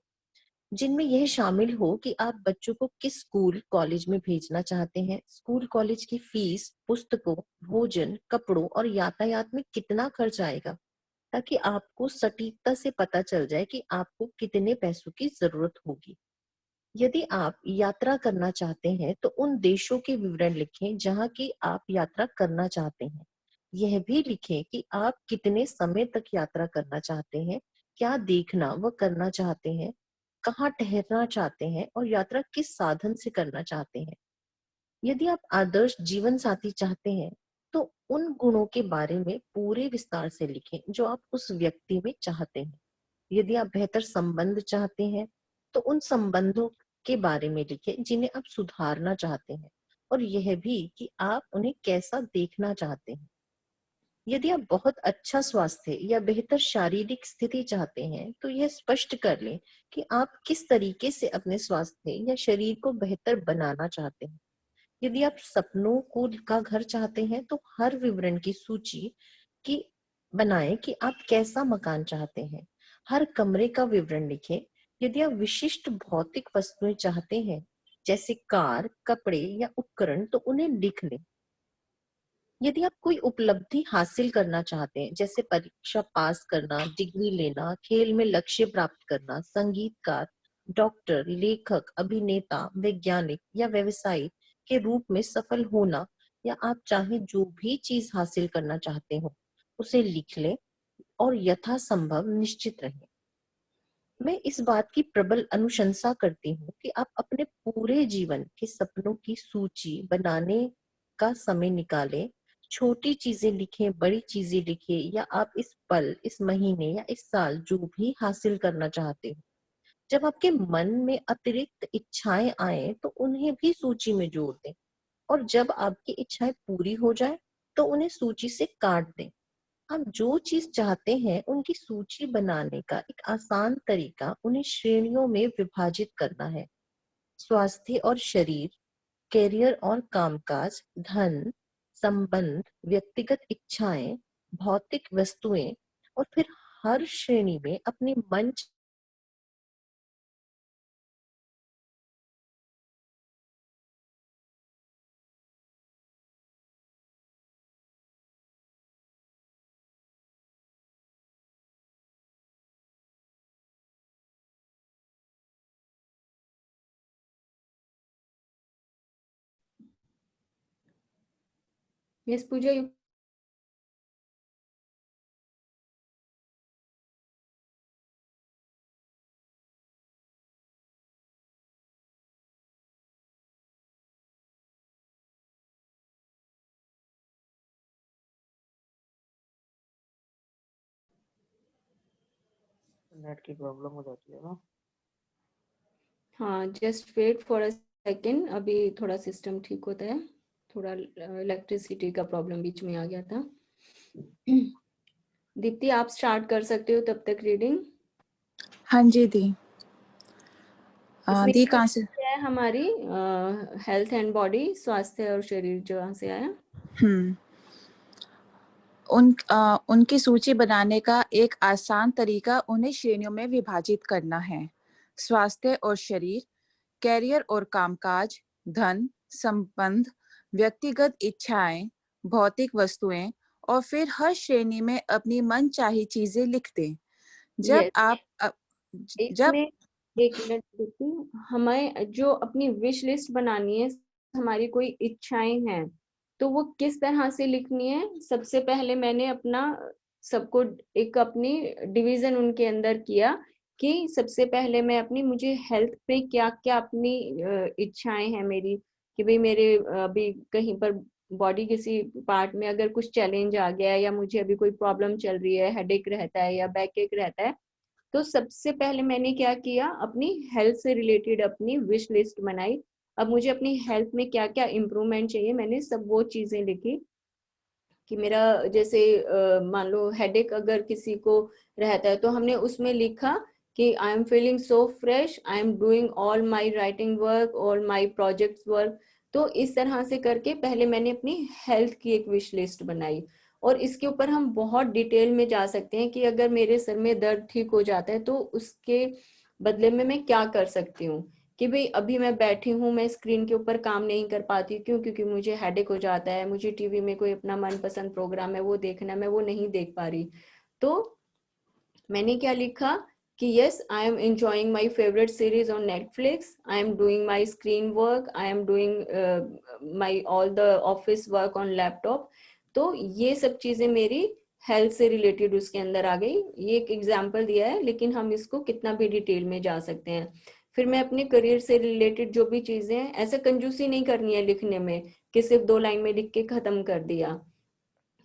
जिनमें यह शामिल हो कि आप बच्चों को किस स्कूल कॉलेज में भेजना चाहते हैं, स्कूल कॉलेज की फीस, पुस्तकों, भोजन, कपड़ों और यातायात में कितना खर्च आएगा, ताकि आपको सटीकता से पता चल जाए कि आपको कितने पैसों की जरूरत होगी। यदि आप यात्रा करना चाहते हैं, तो उन देशों के विवरण लिखें जहां की आप यात्रा करना चाहते हैं। यह भी लिखें कि आप कितने समय तक यात्रा करना चाहते हैं, क्या देखना व करना चाहते हैं, कहाँ ठहरना चाहते हैं और यात्रा किस साधन से करना चाहते हैं। यदि आप आदर्श जीवन साथी चाहते हैं, तो उन गुणों के बारे में पूरे विस्तार से लिखें जो आप उस व्यक्ति में चाहते हैं। यदि आप बेहतर संबंध चाहते हैं, तो उन संबंधों के बारे में लिखें जिन्हें आप सुधारना चाहते हैं, और यह भी कि आप उन्हें कैसा देखना चाहते हैं। यदि आप बहुत अच्छा स्वास्थ्य या बेहतर शारीरिक स्थिति चाहते हैं, तो यह स्पष्ट कर लें कि आप किस तरीके से अपने स्वास्थ्य या शरीर को बेहतर बनाना चाहते हैं। यदि आप सपनों को का घर चाहते हैं, तो हर विवरण की सूची की बनाएं कि आप कैसा मकान चाहते हैं। हर कमरे का विवरण लिखें। यदि आप विशिष्ट भौतिक वस्तुएं चाहते हैं, जैसे कार, कपड़े या उपकरण, तो उन्हें लिख लें। यदि आप कोई उपलब्धि हासिल करना चाहते हैं, जैसे परीक्षा पास करना, डिग्री लेना, खेल में लक्ष्य प्राप्त करना, संगीतकार, डॉक्टर, लेखक, अभिनेता, वैज्ञानिक या व्यवसायी के रूप में सफल होना, या आप चाहे जो भी चीज हासिल करना चाहते हो, उसे लिख लें और यथासंभव निश्चित रहें। मैं इस बात की प्रबल अनुशंसा करती हूँ कि आप अपने पूरे जीवन के सपनों की सूची बनाने का समय निकालें। छोटी चीजें लिखें, बड़ी चीजें लिखें, या आप इस पल, इस महीने या इस साल जो भी हासिल करना चाहते हो। जब आपके मन में अतिरिक्त इच्छाएं आए, तो उन्हें भी सूची में जोड़ दें, और जब आपकी इच्छाएं पूरी हो जाए, तो उन्हें सूची से काट दें। आप जो चीज चाहते हैं, उनकी सूची बनाने का एक आसान तरीका उन्हें श्रेणियों में विभाजित करना है: स्वास्थ्य और शरीर, कैरियर और कामकाज, धन, संबंध, व्यक्तिगत इच्छाएं, भौतिक वस्तुएं, और फिर हर श्रेणी में अपने मन। यस पूजा, नेट की प्रॉब्लम हो जाती है ना। हाँ just wait for a second, अभी थोड़ा सिस्टम ठीक होता है, थोड़ा इलेक्ट्रिसिटी का प्रॉब्लम बीच में आ गया था। दीप्ति आप स्टार्ट कर सकते हो तब तक रीडिंग। हाँ जी दी। इसमें दी क्या कहाँ से? है हमारी हेल्थ एंड बॉडी, स्वास्थ्य और शरीर, जहाँ से आया। उनकी सूची बनाने का एक आसान तरीका उन्हें श्रेणियों में विभाजित करना है: स्वास्थ्य और शरीर, कैरियर और कामकाज, धन, संबंध, व्यक्तिगत इच्छाएं, भौतिक वस्तुएं, और फिर हर श्रेणी में अपनी मनचाही चीजें लिख दें। जब यस, आप जब इसमें एक मिनट दीप्ति, हमें जो अपनी विश लिस्ट बनानी है, हमारी कोई इच्छाएं हैं, तो वो किस तरह से लिखनी है। सबसे पहले मैंने अपना सबको एक अपनी डिवीजन उनके अंदर किया कि सबसे पहले मैं अपनी, मुझे हेल्थ पे क्या क्या अपनी इच्छाएं हैं मेरी, कि भाई मेरे अभी कहीं पर बॉडी किसी पार्ट में अगर कुछ चैलेंज आ गया है, या मुझे अभी कोई प्रॉब्लम चल रही है, हेडेक रहता है या बैक एक रहता है, तो सबसे पहले मैंने क्या किया, अपनी हेल्थ से रिलेटेड अपनी विश लिस्ट बनाई। अब मुझे अपनी हेल्थ में क्या क्या इम्प्रूवमेंट चाहिए, मैंने सब वो चीजें लिखी कि मेरा जैसे मान लो हेडेक अगर किसी को रहता है तो हमने उसमें लिखा कि I am feeling so fresh, I am doing all my writing work, all my projects work. तो इस तरह से करके पहले मैंने अपनी हेल्थ की एक विश लिस्ट बनाई। और इसके ऊपर हम बहुत डिटेल में जा सकते हैं कि अगर मेरे सर में दर्द ठीक हो जाता है तो उसके बदले में मैं क्या कर सकती हूँ। कि भाई अभी मैं बैठी हूँ, मैं स्क्रीन के ऊपर काम नहीं कर पाती, क्यों? क्योंकि मुझे हेडेक हो जाता है, मुझे टीवी में कोई अपना मनपसंद प्रोग्राम है वो देखना है, मैं वो नहीं देख पा रही। तो मैंने क्या लिखा कि yes I am enjoying my favourite series on Netflix, I am doing my screen work, I am doing my all the office work on laptop. तो ये सब चीजें मेरी हेल्थ से रिलेटेड उसके अंदर आ गई। ये एक एग्जांपल दिया है, लेकिन हम इसको कितना भी डिटेल में जा सकते हैं। फिर मैं अपने करियर से रिलेटेड जो भी चीजें हैं, ऐसा कंजूसी नहीं करनी है लिखने में कि सिर्फ 2 लाइन में लिख के खत्म कर दिया।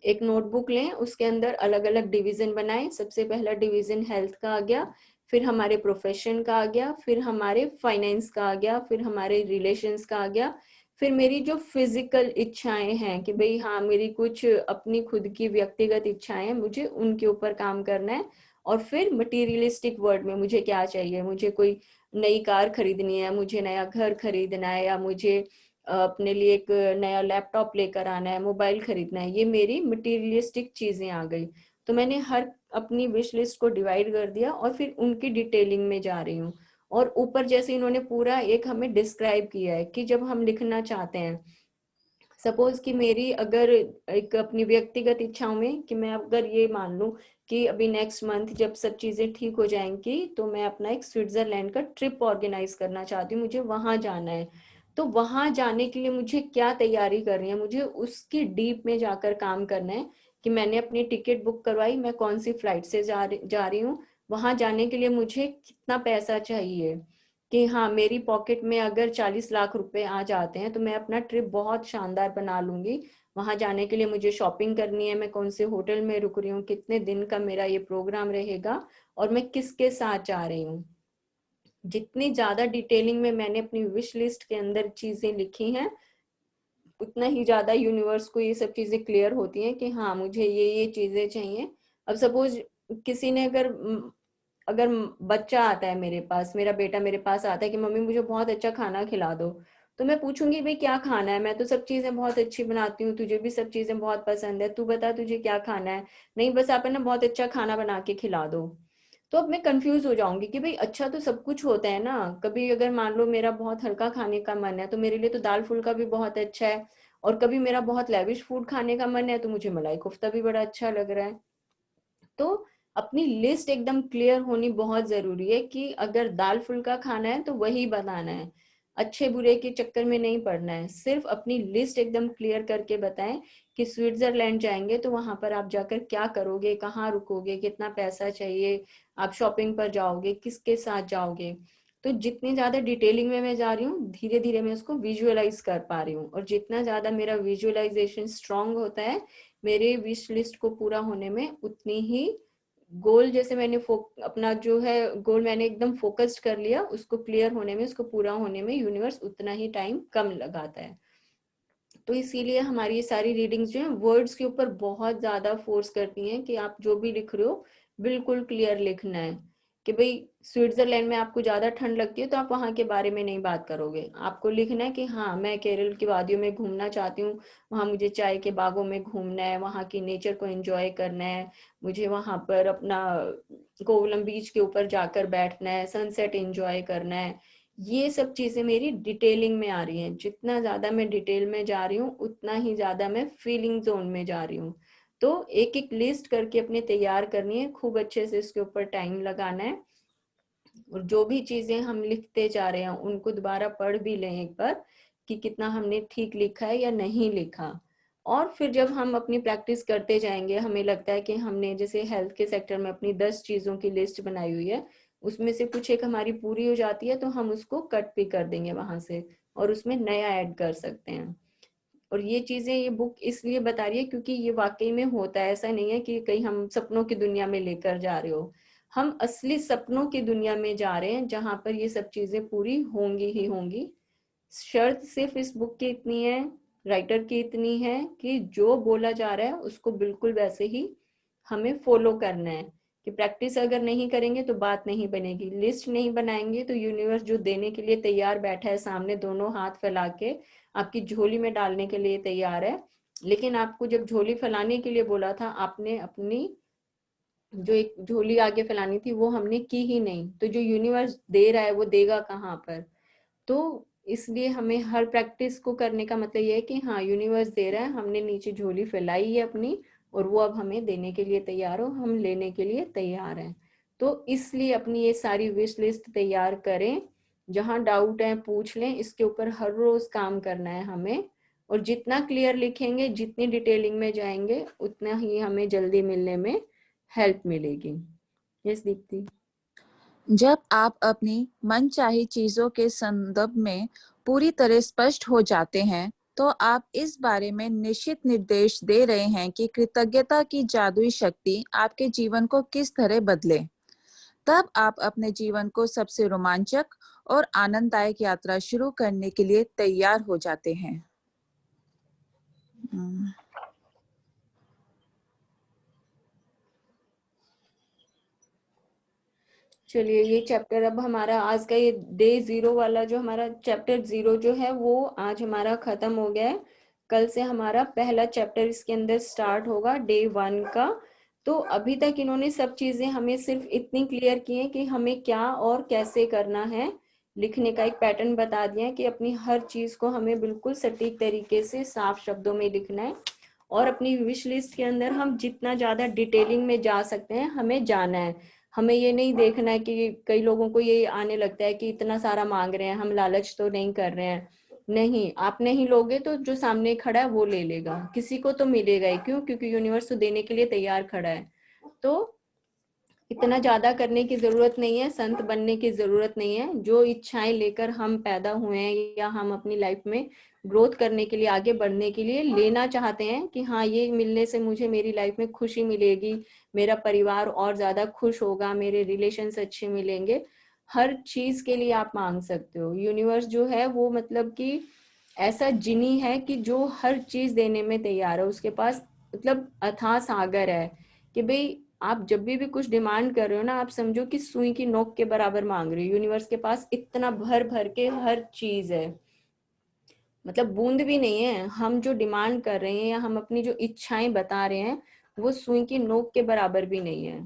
एक नोटबुक लें, उसके अंदर अलग अलग डिवीजन बनाएं। सबसे पहला डिवीजन हेल्थ का आ गया, फिर हमारे प्रोफेशन का आ गया, फिर हमारे फाइनेंस का आ गया, फिर हमारे रिलेशंस का आ गया, फिर मेरी जो फिजिकल इच्छाएं हैं कि भाई हाँ मेरी कुछ अपनी खुद की व्यक्तिगत इच्छाएं हैं, मुझे उनके ऊपर काम करना है। और फिर मटीरियलिस्टिक वर्ड में मुझे क्या चाहिए, मुझे कोई नई कार खरीदनी है, मुझे नया घर खरीदना है, या मुझे अपने लिए एक नया लैपटॉप लेकर आना है, मोबाइल खरीदना है, ये मेरी मटीरियलिस्टिक चीजें आ गई। तो मैंने हर अपनी विश लिस्ट को डिवाइड कर दिया और फिर उनकी डिटेलिंग में जा रही हूँ। और ऊपर जैसे इन्होंने पूरा एक हमें डिस्क्राइब किया है कि जब हम लिखना चाहते हैं, सपोज कि मेरी अगर एक अपनी व्यक्तिगत इच्छाओं में कि मैं अगर ये मान लूं कि अभी नेक्स्ट मंथ जब सब चीजें ठीक हो जाएंगी तो मैं अपना एक स्विट्जरलैंड का ट्रिप ऑर्गेनाइज करना चाहती हूँ, मुझे वहां जाना है। तो वहां जाने के लिए मुझे क्या तैयारी करनी है, मुझे उसकी डीप में जाकर काम करना है कि मैंने अपनी टिकट बुक करवाई, मैं कौन सी फ्लाइट से जा रही हूँ, वहां जाने के लिए मुझे कितना पैसा चाहिए। कि हाँ मेरी पॉकेट में अगर 40 लाख रुपए आ जाते हैं तो मैं अपना ट्रिप बहुत शानदार बना लूंगी। वहां जाने के लिए मुझे शॉपिंग करनी है, मैं कौन से होटल में रुक रही हूँ, कितने दिन का मेरा ये प्रोग्राम रहेगा, और मैं किसके साथ जा रही हूँ। जितनी ज्यादा डिटेलिंग में मैंने अपनी विश लिस्ट के अंदर चीजें लिखी हैं, उतना ही ज्यादा यूनिवर्स को ये सब चीजें क्लियर होती हैं कि हाँ मुझे ये चीजें चाहिए। अब सपोज किसी ने अगर बच्चा आता है मेरे पास, मेरा बेटा मेरे पास आता है कि मम्मी मुझे बहुत अच्छा खाना खिला दो, तो मैं पूछूंगी भाई क्या खाना है, मैं तो सब चीजें बहुत अच्छी बनाती हूँ, तुझे भी सब चीजें बहुत पसंद है, तू बता तुझे क्या खाना है। नहीं बस आप है ना बहुत अच्छा खाना बना के खिला दो। तो अब मैं कंफ्यूज हो जाऊंगी कि भाई अच्छा तो सब कुछ होता है ना, कभी अगर मान लो मेरा बहुत हल्का खाने का मन है तो मेरे लिए तो दाल फुल्का भी बहुत अच्छा है, और कभी मेरा बहुत लेविश फूड खाने का मन है तो मुझे मलाई कोफ्ता भी बड़ा अच्छा लग रहा है। तो अपनी लिस्ट एकदम क्लियर होनी बहुत जरूरी है कि अगर दाल फुल्का खाना है तो वही बनाना है, अच्छे बुरे के चक्कर में नहीं पड़ना है। सिर्फ अपनी लिस्ट एकदम क्लियर करके बताएं कि स्विट्जरलैंड जाएंगे तो वहां पर आप जाकर क्या करोगे, कहाँ रुकोगे, कितना पैसा चाहिए, आप शॉपिंग पर जाओगे, किसके साथ जाओगे। तो जितनी ज्यादा डिटेलिंग में मैं जा रही हूँ धीरे धीरे मैं उसको विजुअलाइज कर पा रही हूँ, और जितना ज्यादा मेरा विजुअलाइजेशन स्ट्रांग होता है मेरे विश लिस्ट को पूरा होने में उतनी ही गोल, जैसे मैंने अपना जो है गोल मैंने एकदम फोकस्ड कर लिया, उसको क्लियर होने में, उसको पूरा होने में यूनिवर्स उतना ही टाइम कम लगाता है। तो इसीलिए हमारी ये सारी रीडिंग्स जो है वर्ड्स के ऊपर बहुत ज्यादा फोर्स करती हैं कि आप जो भी लिख रहे हो बिल्कुल क्लियर लिखना है। कि भाई स्विट्जरलैंड में आपको ज्यादा ठंड लगती है तो आप वहां के बारे में नहीं बात करोगे, आपको लिखना है कि हाँ मैं केरल की वादियों में घूमना चाहती हूँ, वहां मुझे चाय के बागों में घूमना है, वहां की नेचर को एंजॉय करना है, मुझे वहां पर अपना कोवलम बीच के ऊपर जाकर बैठना है, सनसेट एंजॉय करना है। ये सब चीजें मेरी डिटेलिंग में आ रही हैं, जितना ज्यादा मैं डिटेल में जा रही हूँ उतना ही ज्यादा मैं फीलिंग जोन में जा रही हूँ। तो एक एक लिस्ट करके अपने तैयार करनी है, खूब अच्छे से इसके ऊपर टाइम लगाना है, और जो भी चीजें हम लिखते जा रहे हैं उनको दोबारा पढ़ भी लें एक बार कि कितना हमने ठीक लिखा है या नहीं लिखा। और फिर जब हम अपनी प्रैक्टिस करते जाएंगे, हमें लगता है कि हमने जैसे हेल्थ के सेक्टर में अपनी 10 चीजों की लिस्ट बनाई हुई है, उसमें से कुछ एक हमारी पूरी हो जाती है तो हम उसको कट भी कर देंगे वहां से और उसमें नया ऐड कर सकते हैं। और ये चीजें ये बुक इसलिए बता रही है क्योंकि ये वाकई में होता है, ऐसा नहीं है कि कहीं हम सपनों की दुनिया में लेकर जा रहे हो, हम असली सपनों की दुनिया में जा रहे हैं जहां पर ये सब चीजें पूरी होंगी ही होंगी। शर्त सिर्फ इस बुक की इतनी है, राइटर की इतनी है कि जो बोला जा रहा है उसको बिल्कुल वैसे ही हमें फॉलो करना है। कि प्रैक्टिस अगर नहीं करेंगे तो बात नहीं बनेगी, लिस्ट नहीं बनाएंगे तो यूनिवर्स जो देने के लिए तैयार बैठा है सामने, दोनों हाथ फैला के आपकी झोली में डालने के लिए तैयार है, लेकिन आपको जब झोली फैलाने के लिए बोला था, आपने अपनी जो एक झोली आगे फैलानी थी वो हमने की ही नहीं, तो जो यूनिवर्स दे रहा है वो देगा कहाँ पर। तो इसलिए हमें हर प्रैक्टिस को करने का मतलब ये है कि हाँ यूनिवर्स दे रहा है, हमने नीचे झोली फैलाई है अपनी, और वो अब हमें देने के लिए तैयार हो, हम लेने के लिए तैयार हैं। तो इसलिए अपनी ये सारी विश लिस्ट तैयार करें, जहाँ डाउट है पूछ लें, इसके ऊपर हर रोज काम करना है हमें, और जितना क्लियर लिखेंगे, जितनी डिटेलिंग में जाएंगे, उतना ही हमें जल्दी मिलने में हेल्प मिलेगी। यस दीप्ति। जब आप अपनी मनचाही चीजों के संदर्भ में पूरी तरह स्पष्ट हो जाते हैं, तो आप इस बारे में निश्चित निर्देश दे रहे हैं कि कृतज्ञता की जादुई शक्ति आपके जीवन को किस तरह बदले। तब आप अपने जीवन को सबसे रोमांचक और आनंददायक यात्रा शुरू करने के लिए तैयार हो जाते हैं। चलिए, ये चैप्टर अब हमारा आज का ये डे 0 वाला जो हमारा चैप्टर 0 जो है वो आज हमारा खत्म हो गया है। कल से हमारा पहला चैप्टर इसके अंदर स्टार्ट होगा, डे 1 का। तो अभी तक इन्होंने सब चीजें हमें सिर्फ इतनी क्लियर की हैं कि हमें क्या और कैसे करना है, लिखने का एक पैटर्न बता दिया है कि अपनी हर चीज को हमें बिल्कुल सटीक तरीके से साफ शब्दों में लिखना है, और अपनी विश लिस्ट के अंदर हम जितना ज्यादा डिटेलिंग में जा सकते हैं हमें जाना है। हमें ये नहीं देखना है कि कई लोगों को ये आने लगता है कि इतना सारा मांग रहे हैं, हम लालच तो नहीं कर रहे हैं। नहीं, आप नहीं लोगे तो जो सामने खड़ा है वो ले लेगा, किसी को तो मिलेगा ही। क्यों? क्योंकि यूनिवर्स तो देने के लिए तैयार खड़ा है। तो इतना ज्यादा करने की जरूरत नहीं है, संत बनने की जरूरत नहीं है। जो इच्छाएं लेकर हम पैदा हुए हैं या हम अपनी लाइफ में ग्रोथ करने के लिए, आगे बढ़ने के लिए लेना चाहते हैं कि हाँ ये मिलने से मुझे मेरी लाइफ में खुशी मिलेगी, मेरा परिवार और ज्यादा खुश होगा, मेरे रिलेशंस अच्छे मिलेंगे, हर चीज के लिए आप मांग सकते हो। यूनिवर्स जो है वो मतलब कि ऐसा जिनी है कि जो हर चीज देने में तैयार है, उसके पास मतलब अथाह सागर है कि भाई आप जब भी कुछ डिमांड कर रहे हो ना, आप समझो कि सुई की नोक के बराबर मांग रहे हो। यूनिवर्स के पास इतना भर भर के हर चीज है, मतलब बूंद भी नहीं है। हम जो डिमांड कर रहे हैं या हम अपनी जो इच्छाएं बता रहे हैं वो सुई की नोक के बराबर भी नहीं है।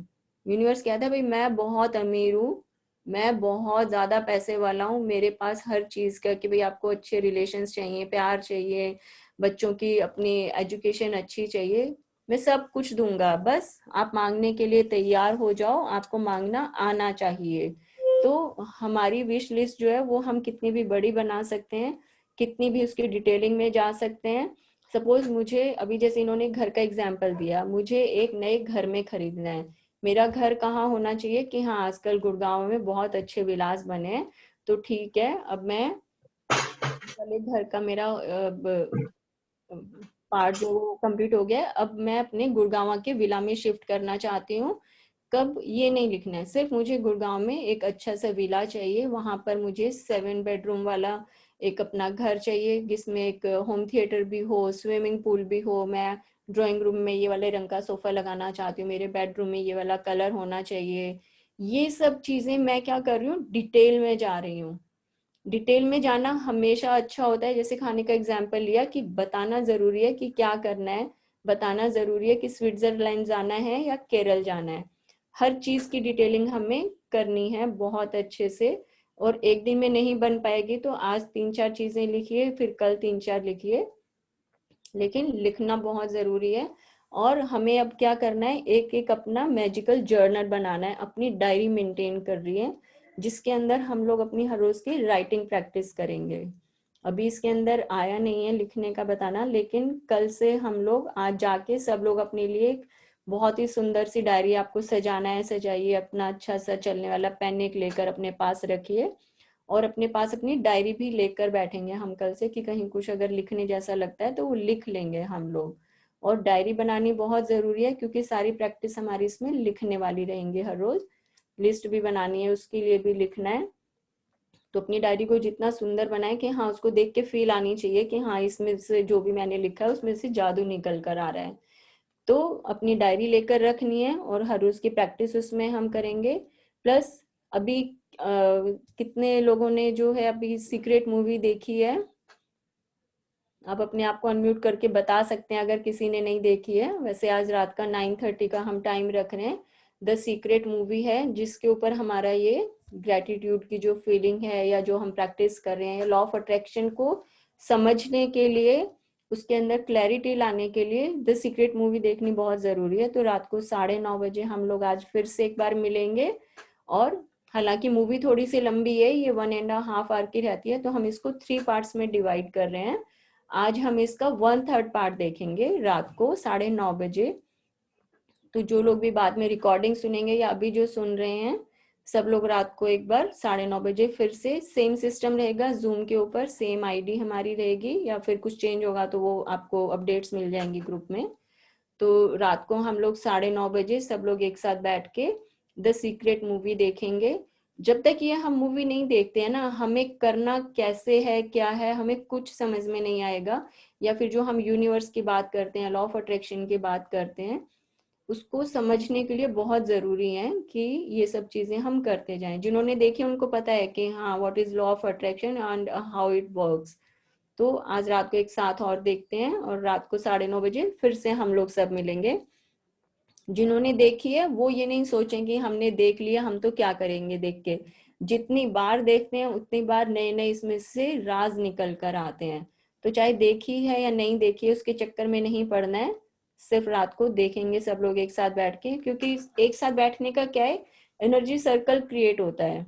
यूनिवर्स कहता है भाई मैं बहुत अमीर हूँ, मैं बहुत ज्यादा पैसे वाला हूँ, मेरे पास हर चीज का, कि भाई आपको अच्छे रिलेशंस चाहिए, प्यार चाहिए, बच्चों की अपनी एजुकेशन अच्छी चाहिए, मैं सब कुछ दूंगा, बस आप मांगने के लिए तैयार हो जाओ, आपको मांगना आना चाहिए। तो हमारी विश लिस्ट जो है वो हम कितनी भी बड़ी बना सकते हैं, कितनी भी उसकी डिटेलिंग में जा सकते हैं। सपोज मुझे अभी जैसे इन्होंने घर का एग्जाम्पल दिया, मुझे एक नए घर में खरीदना है, मेरा घर कहाँ होना चाहिए कि हाँ आजकल गुड़गांव में बहुत अच्छे विलास बने हैं, तो ठीक है अब मैं पहले घर का मेरा पार्ट जो कंप्लीट हो गया, अब मैं अपने गुड़गांव के विला में शिफ्ट करना चाहती हूँ। कब, ये नहीं लिखना है, सिर्फ मुझे गुड़गांव में एक अच्छा सा विला चाहिए, वहां पर मुझे 7 बेडरूम वाला एक अपना घर चाहिए जिसमें एक होम थिएटर भी हो, स्विमिंग पूल भी हो, मैं ड्राइंग रूम में ये वाले रंग का सोफा लगाना चाहती हूँ, मेरे बेडरूम में ये वाला कलर होना चाहिए। ये सब चीजें मैं क्या कर रही हूँ, डिटेल में जा रही हूँ। डिटेल में जाना हमेशा अच्छा होता है। जैसे खाने का एग्जाम्पल लिया कि बताना जरूरी है कि क्या करना है, बताना जरूरी है कि स्विट्जरलैंड जाना है या केरल जाना है, हर चीज की डिटेलिंग हमें करनी है बहुत अच्छे से। और एक दिन में नहीं बन पाएगी तो आज 3-4 चीजें लिखिए, फिर कल 3-4 लिखिए, लेकिन लिखना बहुत जरूरी है। और हमें अब क्या करना है, एक एक अपना मैजिकल जर्नल बनाना है, अपनी डायरी मेंटेन कर रही है जिसके अंदर हम लोग अपनी हर रोज की राइटिंग प्रैक्टिस करेंगे। अभी इसके अंदर आया नहीं है लिखने का बताना, लेकिन कल से हम लोग आज जाके सब लोग अपने लिए एक बहुत ही सुंदर सी डायरी आपको सजाना है, सजाइए, अपना अच्छा सा चलने वाला पेन एक लेकर अपने पास रखिए, और अपने पास अपनी डायरी भी लेकर बैठेंगे हम कल से कि कहीं कुछ अगर लिखने जैसा लगता है तो वो लिख लेंगे हम लोग। और डायरी बनानी बहुत जरूरी है क्योंकि सारी प्रैक्टिस हमारी इसमें लिखने वाली रहेंगी हर रोज। लिस्ट भी बनानी है, उसके लिए भी लिखना है। तो अपनी डायरी को जितना सुंदर बनाए कि हाँ उसको देख के फील आनी चाहिए कि हाँ इसमें से जो भी मैंने लिखा है उसमें से जादू निकल कर आ रहा है। तो अपनी डायरी लेकर रखनी है और हर रोज की प्रैक्टिस उसमें हम करेंगे। प्लस अभी कितने लोगों ने जो है अभी सीक्रेट मूवी देखी है? आप अपने आप को अनम्यूट करके बता सकते हैं अगर किसी ने नहीं देखी है। वैसे आज रात का 9:30 का हम टाइम रख रहे हैं। द सीक्रेट मूवी है जिसके ऊपर हमारा ये ग्रेटिट्यूड की जो फीलिंग है या जो हम प्रैक्टिस कर रहे हैं लॉ ऑफ अट्रैक्शन को समझने के लिए, उसके अंदर क्लैरिटी लाने के लिए द सीक्रेट मूवी देखनी बहुत जरूरी है। तो रात को 9:30 बजे हम लोग आज फिर से एक बार मिलेंगे। और हालांकि मूवी थोड़ी सी लंबी है, ये 1.5 आवर की रहती है, तो हम इसको 3 पार्ट्स में डिवाइड कर रहे हैं। आज हम इसका 1/3 पार्ट देखेंगे रात को 9:30 बजे। तो जो लोग भी बाद में रिकॉर्डिंग सुनेंगे या अभी जो सुन रहे हैं, सब लोग रात को एक बार 9:30 बजे फिर से सेम सिस्टम रहेगा, जूम के ऊपर सेम आईडी हमारी रहेगी, या फिर कुछ चेंज होगा तो वो आपको अपडेट्स मिल जाएंगी ग्रुप में। तो रात को हम लोग 9:30 बजे सब लोग एक साथ बैठ के द सीक्रेट मूवी देखेंगे। जब तक ये हम मूवी नहीं देखते हैं ना, हमें करना कैसे है क्या है हमें कुछ समझ में नहीं आएगा। या फिर जो हम यूनिवर्स की बात करते हैं, लॉ ऑफ अट्रैक्शन की बात करते हैं, उसको समझने के लिए बहुत जरूरी है कि ये सब चीजें हम करते जाएं। जिन्होंने देखी उनको पता है कि हाँ what is law of attraction and how it works. तो आज रात को एक साथ और देखते हैं और रात को 9:30 बजे फिर से हम लोग सब मिलेंगे। जिन्होंने देखी है वो ये नहीं सोचेंगे हमने देख लिया हम तो क्या करेंगे देख के। जितनी बार देखते हैं उतनी बार नए नए इसमें से राज निकल कर आते हैं। तो चाहे देखी है या नहीं देखी है उसके चक्कर में नहीं पड़ना है, सिर्फ रात को देखेंगे सब लोग एक साथ बैठ के। क्योंकि एक साथ बैठने का क्या है, एनर्जी सर्कल क्रिएट होता है।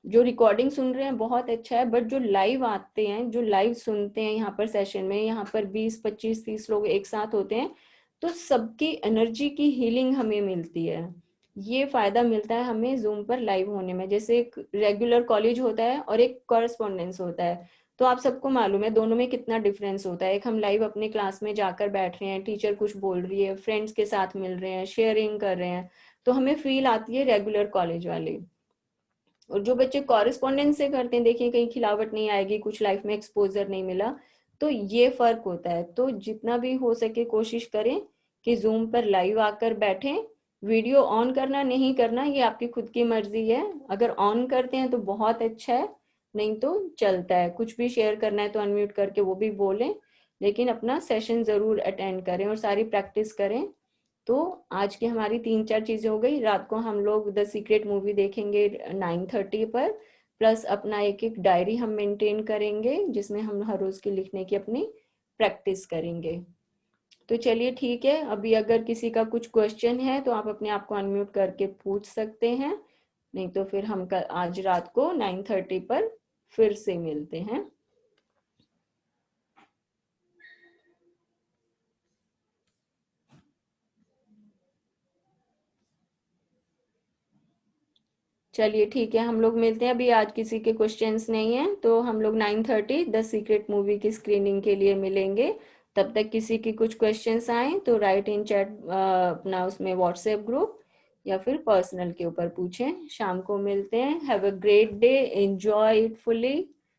जो रिकॉर्डिंग सुन रहे हैं बहुत अच्छा है, बट जो लाइव आते हैं, जो लाइव सुनते हैं यहाँ पर सेशन में, यहाँ पर 20, 25, 30 लोग एक साथ होते हैं, तो सबकी एनर्जी की हीलिंग हमें मिलती है। ये फायदा मिलता है हमें जूम पर लाइव होने में। जैसे एक रेगुलर कॉलेज होता है और एक कॉरेस्पॉन्डेंस होता है, तो आप सबको मालूम है दोनों में कितना डिफरेंस होता है। एक हम लाइव अपने क्लास में जाकर बैठ रहे हैं, टीचर कुछ बोल रही है, फ्रेंड्स के साथ मिल रहे हैं, शेयरिंग कर रहे हैं, तो हमें फील आती है रेगुलर कॉलेज वाली। और जो बच्चे कॉरेस्पॉन्डेंस से करते हैं, देखिए कहीं खिलावट नहीं आएगी, कुछ लाइफ में एक्सपोजर नहीं मिला, तो ये फर्क होता है। तो जितना भी हो सके कोशिश करें कि जूम पर लाइव आकर बैठें। वीडियो ऑन करना नहीं करना ये आपकी खुद की मर्जी है। अगर ऑन करते हैं तो बहुत अच्छा है, नहीं तो चलता है। कुछ भी शेयर करना है तो अनम्यूट करके वो भी बोलें, लेकिन अपना सेशन जरूर अटेंड करें और सारी प्रैक्टिस करें। तो आज की हमारी 3-4 चीजें हो गई। रात को हम लोग द सीक्रेट मूवी देखेंगे 9:30 पर। प्लस अपना एक एक डायरी हम मेंटेन करेंगे जिसमें हम हर रोज की लिखने की अपनी प्रैक्टिस करेंगे। तो चलिए ठीक है, अभी अगर किसी का कुछ क्वेश्चन है तो आप अपने आप को अनम्यूट करके पूछ सकते हैं, नहीं तो फिर हम आज रात को 9:30 पर फिर से मिलते हैं। चलिए ठीक है, हम लोग मिलते हैं। अभी आज किसी के क्वेश्चंस नहीं है तो हम लोग 9:30 द सीक्रेट मूवी की स्क्रीनिंग के लिए मिलेंगे। तब तक किसी की कुछ क्वेश्चंस आए तो राइट इन चैट अपना उसमें व्हाट्सएप ग्रुप या फिर पर्सनल के ऊपर पूछें। शाम को मिलते हैं। Have a great day, enjoy it fully.